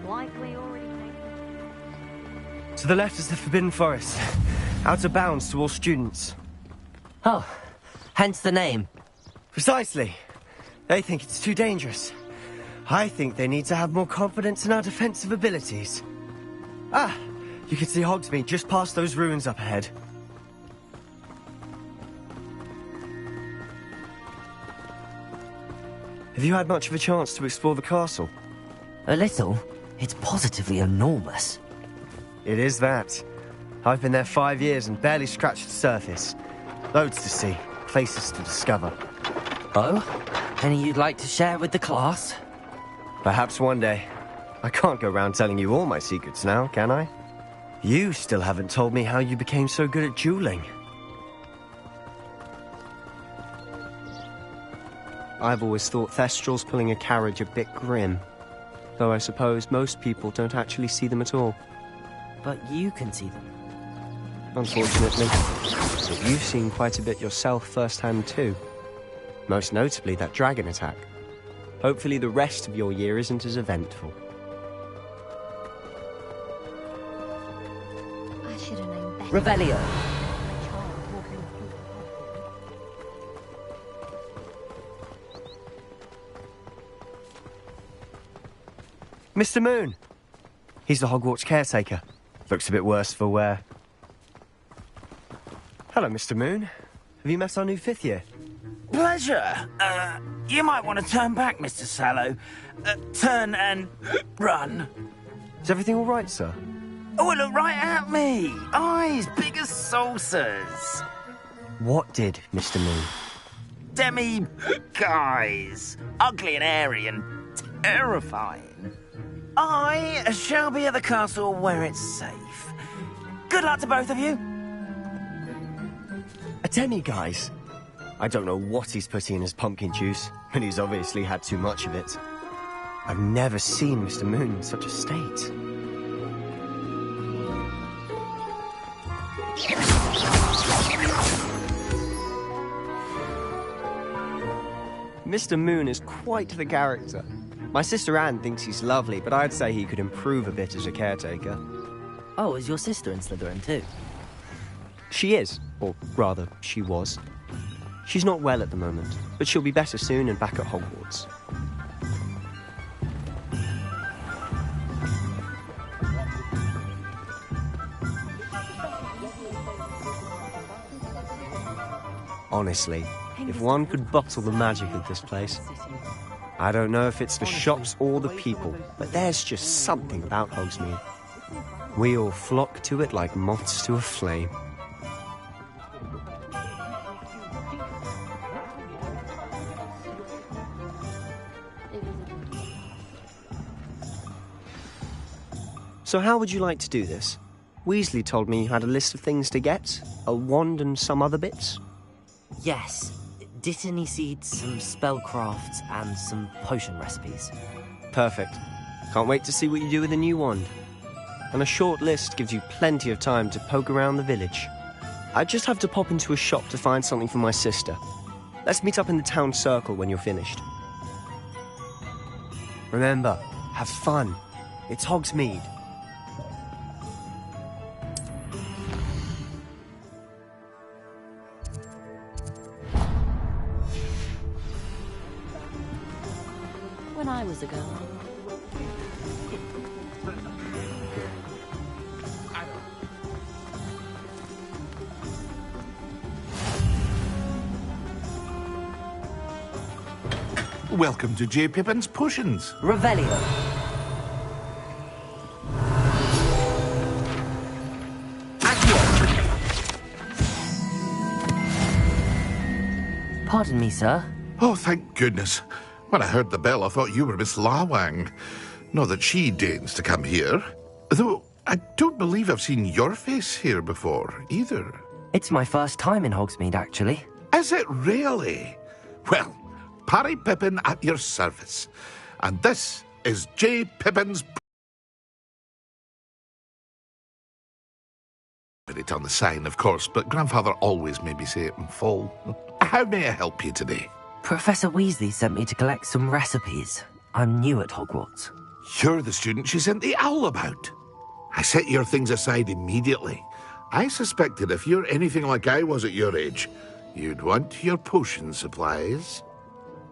Likely already taken. To the left is the Forbidden Forest. Out of bounds to all students. Oh, hence the name. Precisely. They think it's too dangerous. I think they need to have more confidence in our defensive abilities. Ah, you can see Hogsmeade just past those ruins up ahead. Have you had much of a chance to explore the castle? A little. It's positively enormous. It is that. I've been there 5 years and barely scratched the surface. Loads to see, places to discover. Oh? Any you'd like to share with the class? Perhaps one day. I can't go round telling you all my secrets now, can I? You still haven't told me how you became so good at dueling. I've always thought Thestrals pulling a carriage a bit grim. Though I suppose most people don't actually see them at all. But you can see them. Unfortunately. But you've seen quite a bit yourself firsthand too. Most notably that dragon attack. Hopefully the rest of your year isn't as eventful. I should have known better. Revelio. Mr. Moon! He's the Hogwarts caretaker. Looks a bit worse for wear. Hello, Mr. Moon. Have you met our new 5th year? Pleasure. You might want to turn back, Mr. Sallow. Turn and run. Is everything all right, sir? Oh, look right at me. Eyes big as saucers. What did, Mr. Moon? Guys. Ugly and airy and terrifying. I shall be at the castle where it's safe. Good luck to both of you. A demi-guise? I don't know what he's putting in his pumpkin juice, but he's obviously had too much of it. I've never seen Mr. Moon in such a state. Mr. Moon is quite the character. My sister Anne thinks he's lovely, but I'd say he could improve a bit as a caretaker. Oh, is your sister in Slytherin too? She is, or rather, she was. She's not well at the moment, but she'll be better soon and back at Hogwarts. Honestly, if one could bottle the magic of this place. I don't know if it's the shops or the people, but there's just something about Hogsmeade. We all flock to it like moths to a flame. So how would you like to do this? Weasley told me you had a list of things to get, a wand and some other bits. Yes. Dittany seeds, some spellcrafts, and some potion recipes. Perfect. Can't wait to see what you do with the new wand. And a short list gives you plenty of time to poke around the village. I just have to pop into a shop to find something for my sister. Let's meet up in the town circle when you're finished. Remember, have fun. It's Hogsmeade. When I was a girl. Welcome to J. Pippin's Potions. Revelio. Pardon me, sir. Oh, thank goodness. When I heard the bell, I thought you were Miss Lawang. Not that she deigns to come here. Though I don't believe I've seen your face here before, either. It's my first time in Hogsmeade, actually. Is it really? Well, Parry Pippin at your service. And this is J. Pippin's... It on the sign, of course, but Grandfather always made me say it in full. How may I help you today? Professor Weasley sent me to collect some recipes. I'm new at Hogwarts. You're the student she sent the owl about. I set your things aside immediately. I suspected if you're anything like I was at your age, you'd want your potion supplies.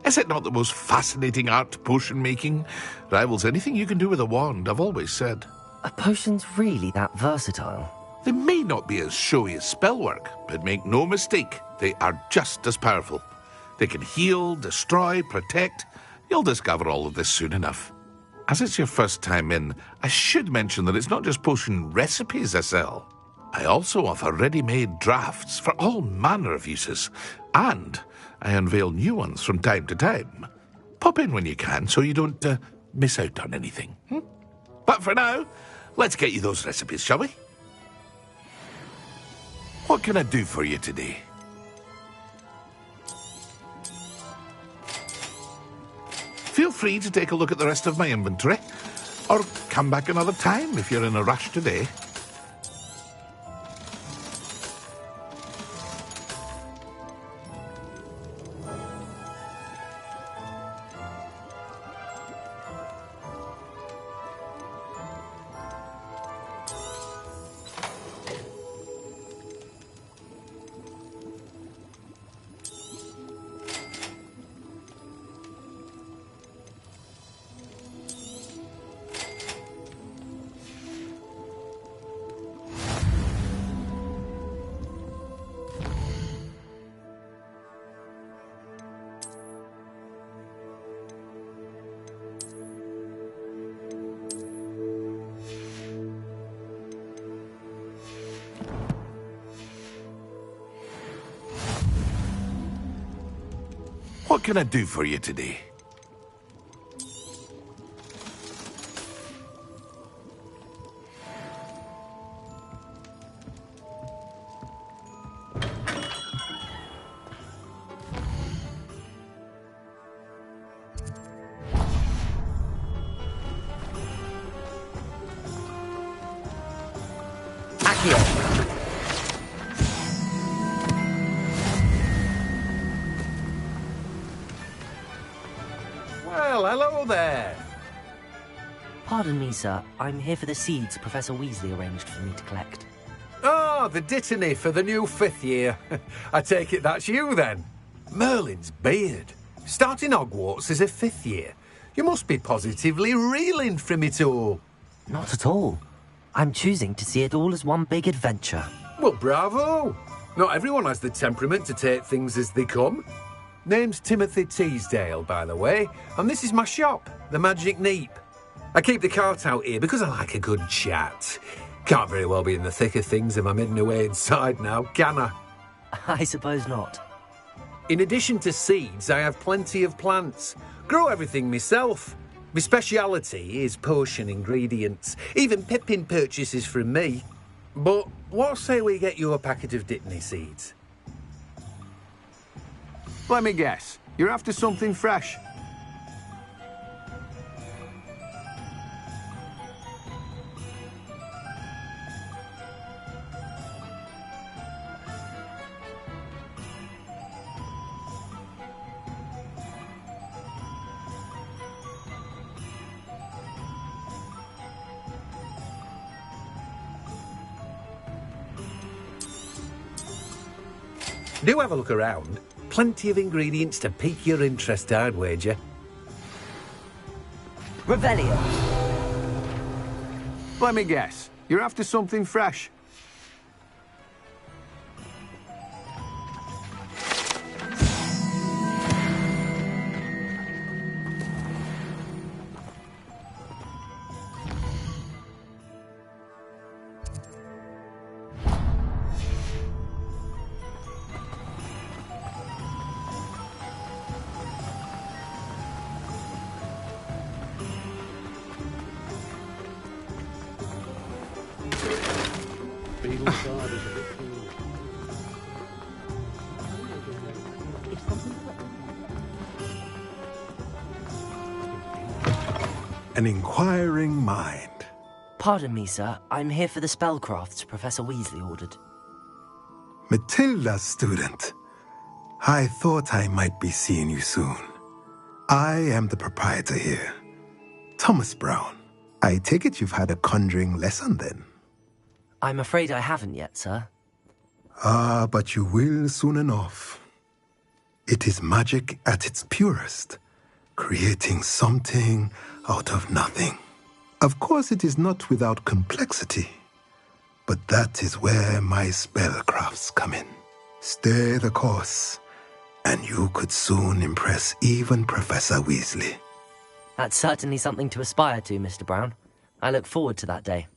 Is it not the most fascinating art, potion making? Rivals anything you can do with a wand, I've always said. Are potions really that versatile? They may not be as showy as spellwork, but make no mistake, they are just as powerful. They can heal, destroy, protect. You'll discover all of this soon enough. As it's your first time in, I should mention that it's not just potion recipes I sell. I also offer ready-made drafts for all manner of uses, and I unveil new ones from time to time. Pop in when you can so you don't miss out on anything. But for now, let's get you those recipes, shall we? What can I do for you today? Feel free to take a look at the rest of my inventory, or come back another time if you're in a rush today. What can I do for you today? Well, hello there. Pardon me, sir. I'm here for the seeds Professor Weasley arranged for me to collect. Oh, the Dittany for the new 5th year. I take it that's you, then. Merlin's beard. Starting Hogwarts as a 5th year. You must be positively reeling from it all. Not at all. I'm choosing to see it all as one big adventure. Well, bravo. Not everyone has the temperament to take things as they come. Name's Timothy Teasdale, by the way, and this is my shop, the Magic Neep. I keep the cart out here because I like a good chat. Can't very well be in the thick of things if I'm hidden away inside now, can I? I suppose not. In addition to seeds, I have plenty of plants. Grow everything myself. My speciality is potion ingredients. Even Pippin purchases from me. But what say we get you a packet of Dittany seeds? Let me guess. You're after something fresh. Do have a look around. Plenty of ingredients to pique your interest, I'd wager. Revelio. Let me guess. You're after something fresh. An inquiring mind. Pardon me, sir. I'm here for the spellcrafts Professor Weasley ordered. Matilda, student. I thought I might be seeing you soon. I am the proprietor here, Thomas Brown. I take it you've had a conjuring lesson then? I'm afraid I haven't yet, sir. Ah, but you will soon enough. It is magic at its purest, creating something out of nothing. Of course, it is not without complexity, but that is where my spellcrafts come in. Stay the course, and you could soon impress even Professor Weasley. That's certainly something to aspire to, Mr. Brown. I look forward to that day.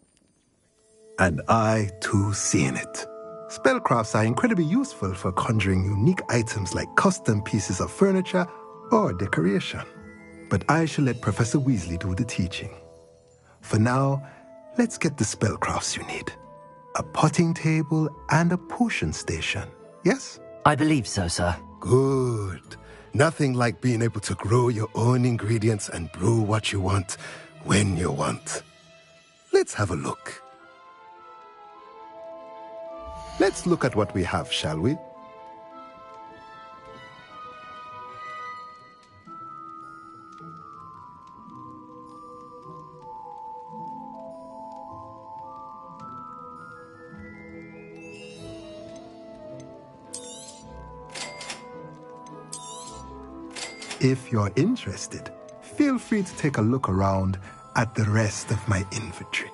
And I, too, seen it. Spellcrafts are incredibly useful for conjuring unique items like custom pieces of furniture or decoration. But I shall let Professor Weasley do the teaching. For now, let's get the spellcrafts you need. A potting table and a potion station, yes? I believe so, sir. Good. Nothing like being able to grow your own ingredients and brew what you want when you want. Let's have a look. Let's look at what we have, shall we? If you're interested, feel free to take a look around at the rest of my inventory.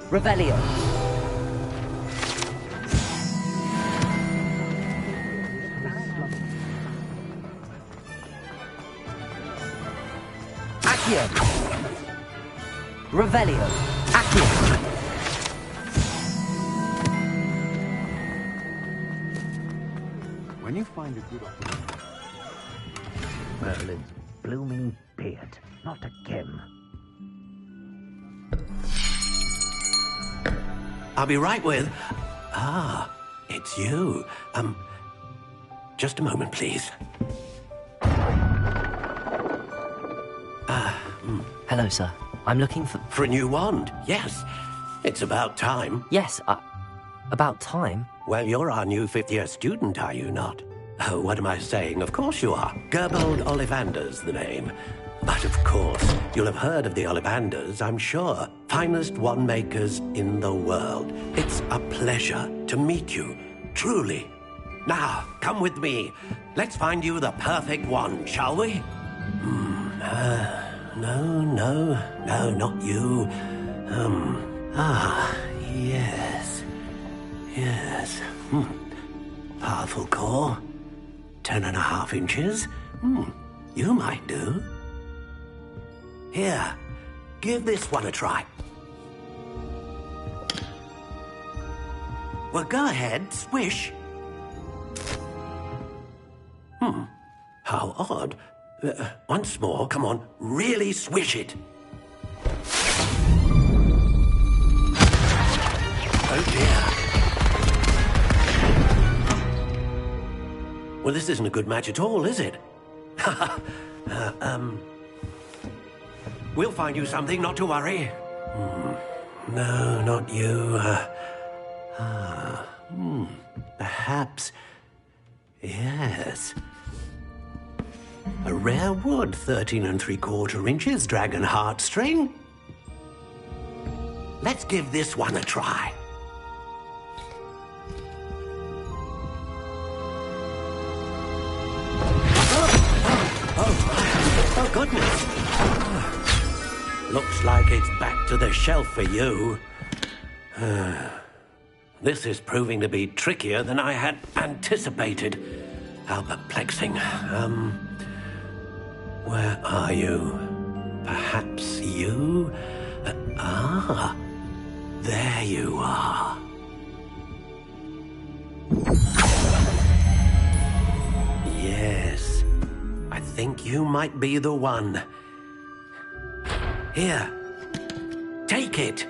Revelio. Accio. Revelio. Accio. When you find a good opportunity. Merlin's blooming beard. Not again. I'll be right with... Ah, it's you. Just a moment, please. Hello, sir. I'm looking for... For a new wand, yes. It's about time. Yes, about time? Well, you're our new fifth-year student, are you not? Oh, what am I saying? Of course you are. Gerbold Ollivander's the name. But of course, you'll have heard of the Ollivanders, I'm sure. Finest wand makers in the world. It's a pleasure to meet you, truly. Now, come with me. Let's find you the perfect wand, shall we? No, not you. Yes. Powerful core. 10.5 inches. You might do. Here, give this one a try. Well, go ahead, swish. How odd. Once more, come on, really swish it. Oh dear. Well, this isn't a good match at all, is it? We'll find you something, not to worry. No, not you. Perhaps. Yes. A rare wood, 13 3/4 inches, dragon heartstring. Let's give this one a try. Oh, goodness. Looks like it's back to the shelf for you. This is proving to be trickier than I had anticipated. How perplexing. Where are you? Perhaps you? There you are. Yes, I think you might be the one. Here, take it.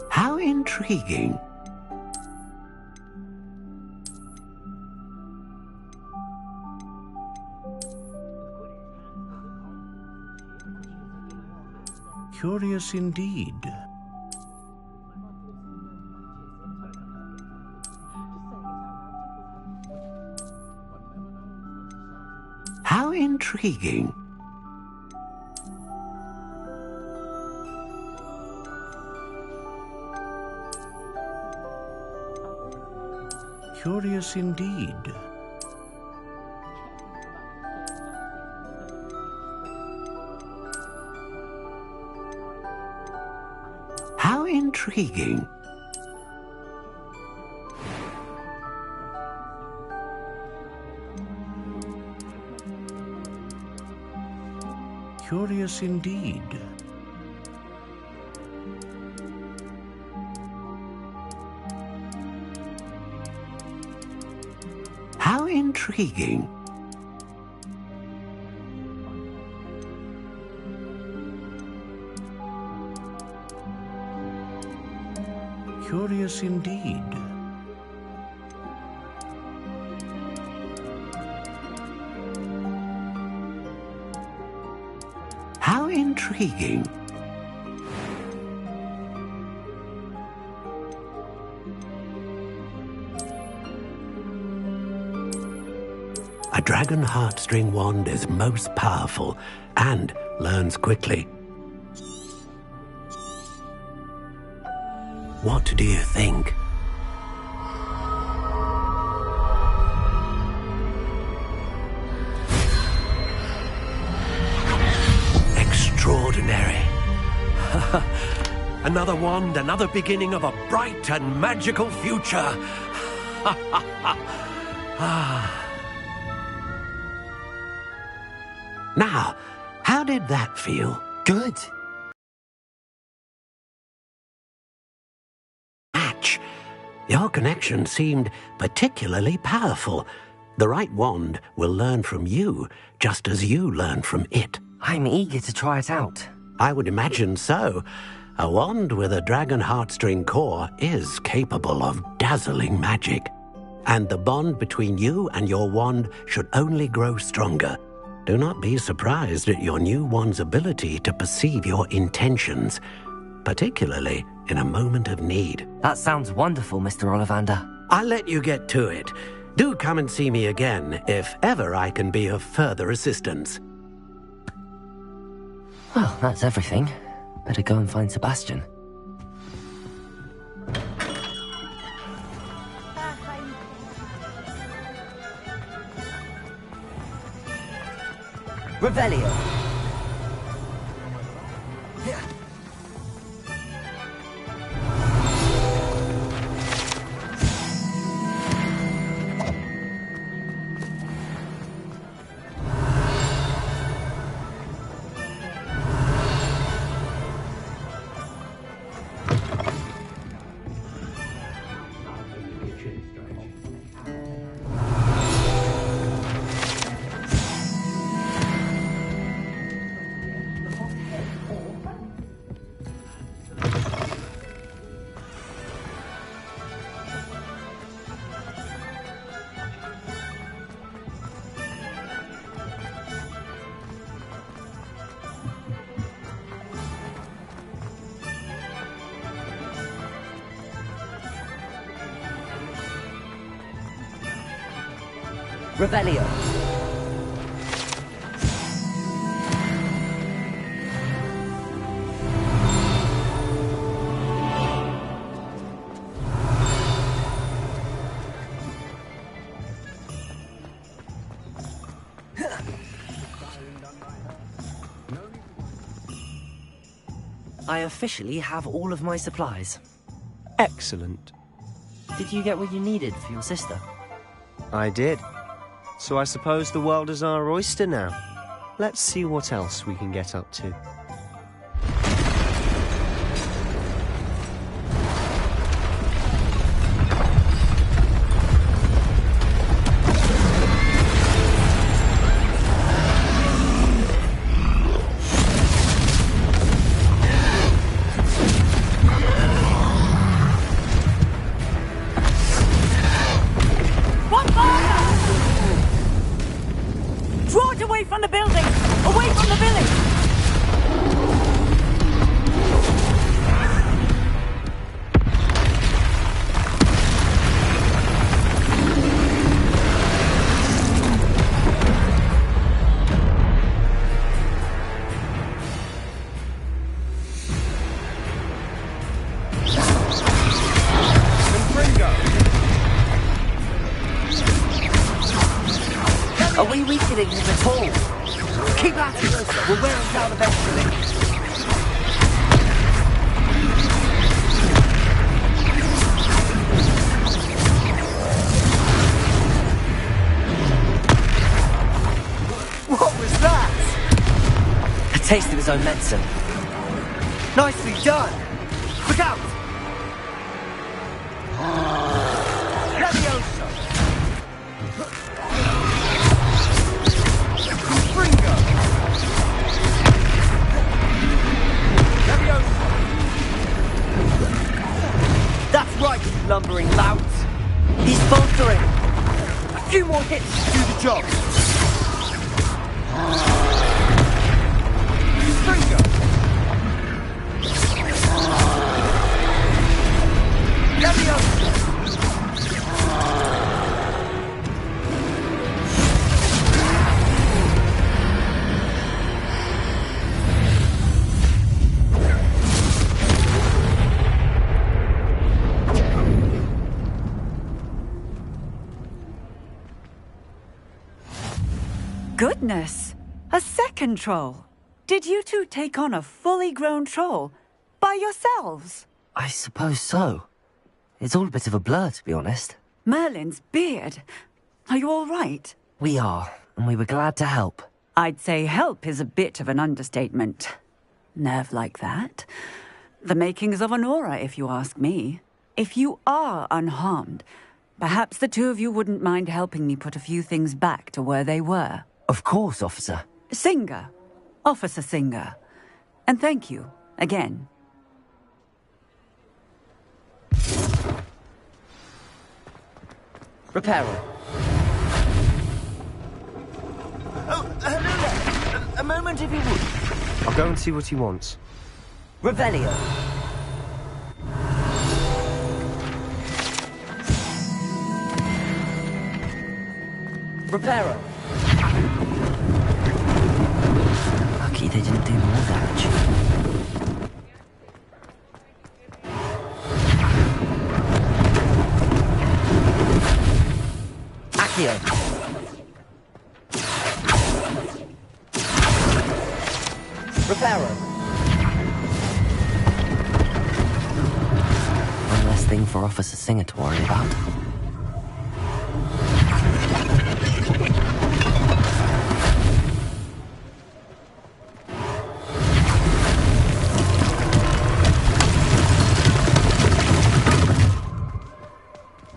How intriguing. Curious indeed. How intriguing. Curious indeed. How intriguing. Curious indeed. How intriguing. Curious indeed. How intriguing. A dragon heartstring wand is most powerful and learns quickly. What do you think? Extraordinary. Another wand, another beginning of a bright and magical future. Now, how did that feel? Good. Your connection seemed particularly powerful. The right wand will learn from you, just as you learn from it. I'm eager to try it out. I would imagine so. A wand with a dragon heartstring core is capable of dazzling magic. And the bond between you and your wand should only grow stronger. Do not be surprised at your new wand's ability to perceive your intentions, particularly in a moment of need. That sounds wonderful, Mr. Ollivander. I'll let you get to it. Do come and see me again if ever I can be of further assistance. Well, that's everything. Better go and find Sebastian. Revelio. Revelio. I officially have all of my supplies. Excellent. Did you get what you needed for your sister? I did. So I suppose the world is our oyster now. Let's see what else we can get up to. Are we weakening him at all? Keep at it! We'll wear him down eventually. What was that? A taste of his own medicine. Nicely done! Look out! Levioso! Ringo! Levioso! That's right, you lumbering louts! He's faltering! A few more hits to do the job! Ringo! Levioso! Goodness! A second troll! Did you two take on a fully grown troll? By yourselves? I suppose so. It's all a bit of a blur, to be honest. Merlin's beard. Are you all right? We are, and we were glad to help. I'd say help is a bit of an understatement. Nerve like that. The makings of an aura, if you ask me. If you are unharmed, perhaps the two of you wouldn't mind helping me put a few things back to where they were. Of course, officer. Singer. Officer Singer. And thank you, again. Reparo. Oh, hello there. A moment if you would. I'll go and see what he wants. Revelio. Reparo! Lucky they didn't do more damage. Accio! Reparo! One less thing for Officer Singer to worry about.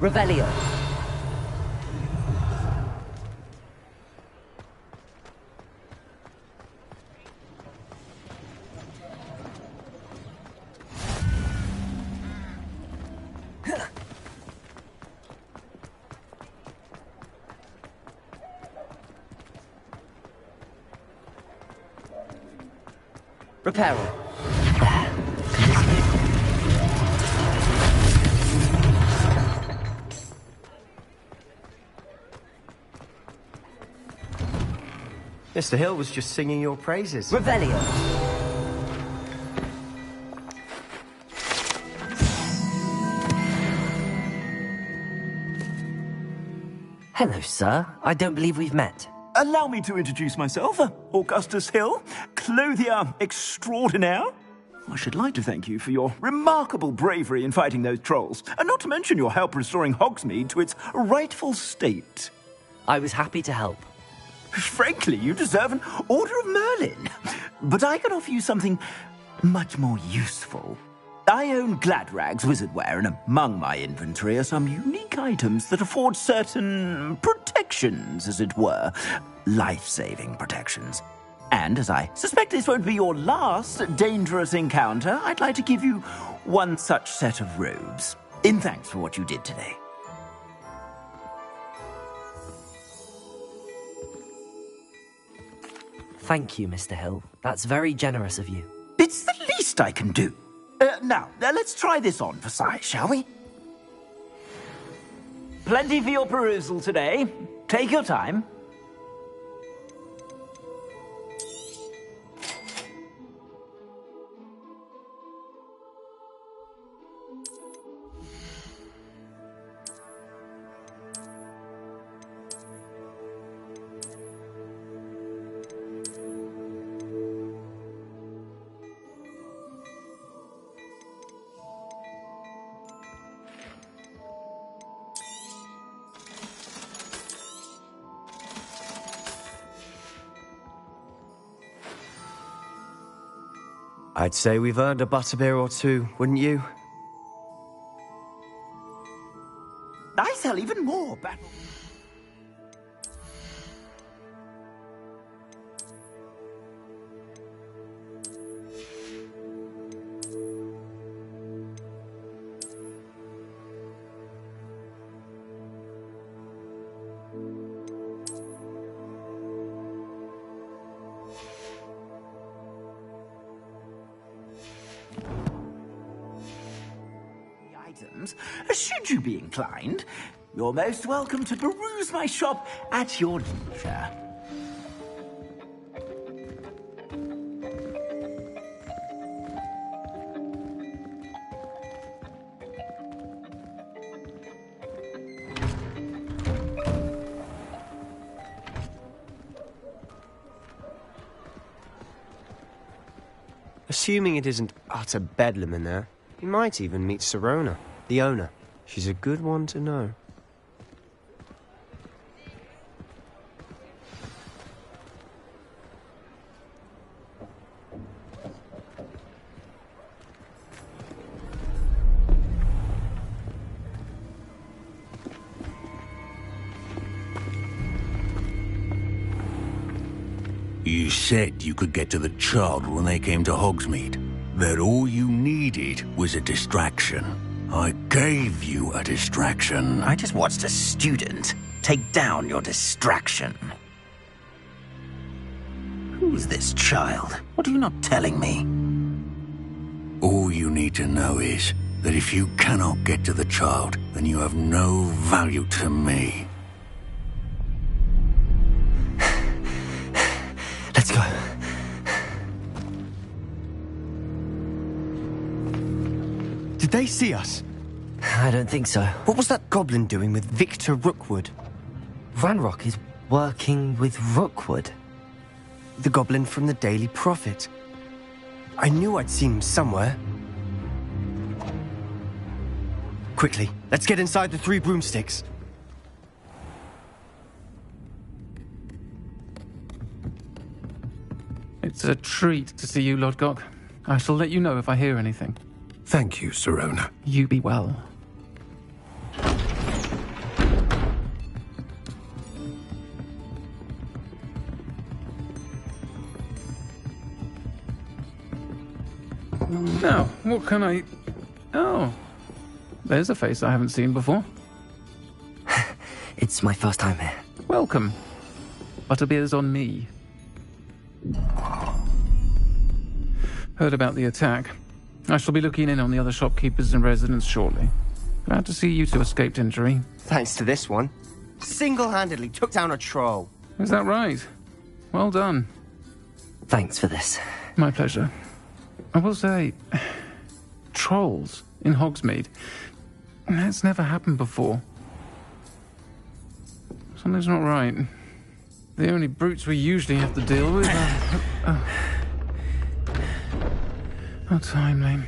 Revelio. Reparo. Mr. Hill was just singing your praises. Revelio. Hello, sir. I don't believe we've met. Allow me to introduce myself, Augustus Hill, clothier extraordinaire. I should like to thank you for your remarkable bravery in fighting those trolls, and not to mention your help restoring Hogsmeade to its rightful state. I was happy to help. Frankly, you deserve an Order of Merlin. But I can offer you something much more useful. I own Gladrag's wizardware, and among my inventory are some unique items that afford certain protections, as it were. Life-saving protections. And as I suspect this won't be your last dangerous encounter, I'd like to give you one such set of robes, in thanks for what you did today. Thank you, Mr. Hill. That's very generous of you. It's the least I can do. Now, let's try this on for size, shall we? Plenty for your perusal today. Take your time. I'd say we've earned a butterbeer or two, wouldn't you? I sell even more battle. Should you be inclined, you're most welcome to peruse my shop at your leisure. Assuming it isn't utter bedlam in there, you might even meet Sirona, the owner. She's a good one to know. You said you could get to the child when they came to Hogsmeade. That all you needed was a distraction. I gave you a distraction. I just watched a student take down your distraction. Who's this child? What are you not telling me? All you need to know is that if you cannot get to the child, then you have no value to me. Did they see us? I don't think so. What was that goblin doing with Victor Rookwood? Ranrock is working with Rookwood. The goblin from the Daily Prophet. I knew I'd seen him somewhere. Quickly, let's get inside the 3 broomsticks. It's a treat to see you, Lodgok. I shall let you know if I hear anything. Thank you, Sirona. You be well. Now, what can I... Oh, there's a face I haven't seen before. It's my first time here. Welcome. Butterbeer's on me. Heard about the attack. I shall be looking in on the other shopkeepers and residents shortly. Glad to see you two escaped injury. Thanks to this one. Single-handedly took down a troll. Is that right? Well done. Thanks for this. My pleasure. I will say, trolls in Hogsmeade. That's never happened before. Something's not right. The only brutes we usually have to deal with are... How timely.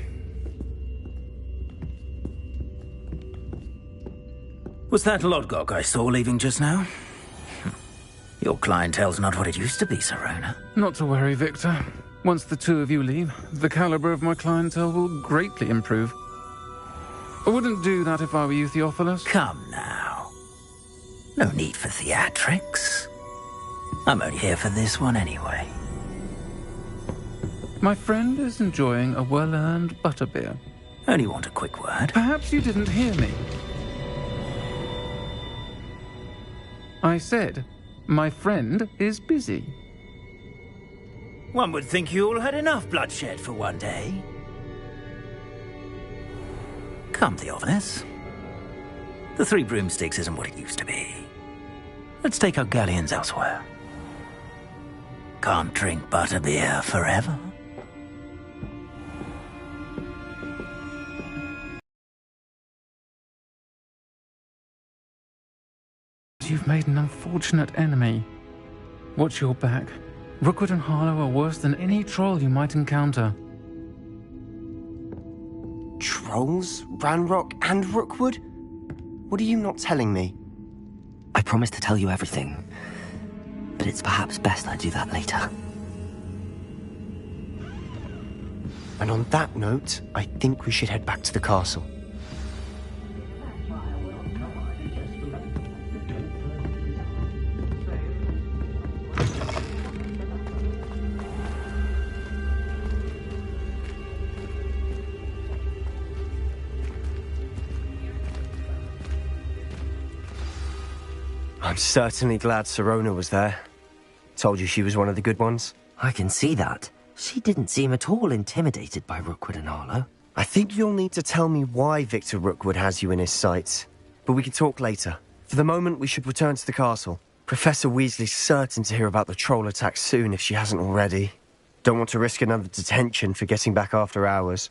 Was that Lodgok I saw leaving just now? Your clientele's not what it used to be, Sirona. Not to worry, Victor. Once the 2 of you leave, the caliber of my clientele will greatly improve. I wouldn't do that if I were you, Theophilus. Come now. No need for theatrics. I'm only here for this one anyway. My friend is enjoying a well-earned butterbeer. Only want a quick word. Perhaps you didn't hear me. I said, my friend is busy. One would think you all had enough bloodshed for one day. Come, Theophilus. The 3 broomsticks isn't what it used to be. Let's take our galleons elsewhere. Can't drink butterbeer forever. You've made an unfortunate enemy. Watch your back. Rookwood and Harlow are worse than any troll you might encounter. Trolls? Ranrock and Rookwood? What are you not telling me? I promised to tell you everything, but it's perhaps best I do that later. And on that note, I think we should head back to the castle. I'm certainly glad Sirona was there. Told you she was one of the good ones. I can see that. She didn't seem at all intimidated by Rookwood and Harlow. I think you'll need to tell me why Victor Rookwood has you in his sights. But we can talk later. For the moment, we should return to the castle. Professor Weasley's certain to hear about the troll attack soon if she hasn't already. Don't want to risk another detention for getting back after hours.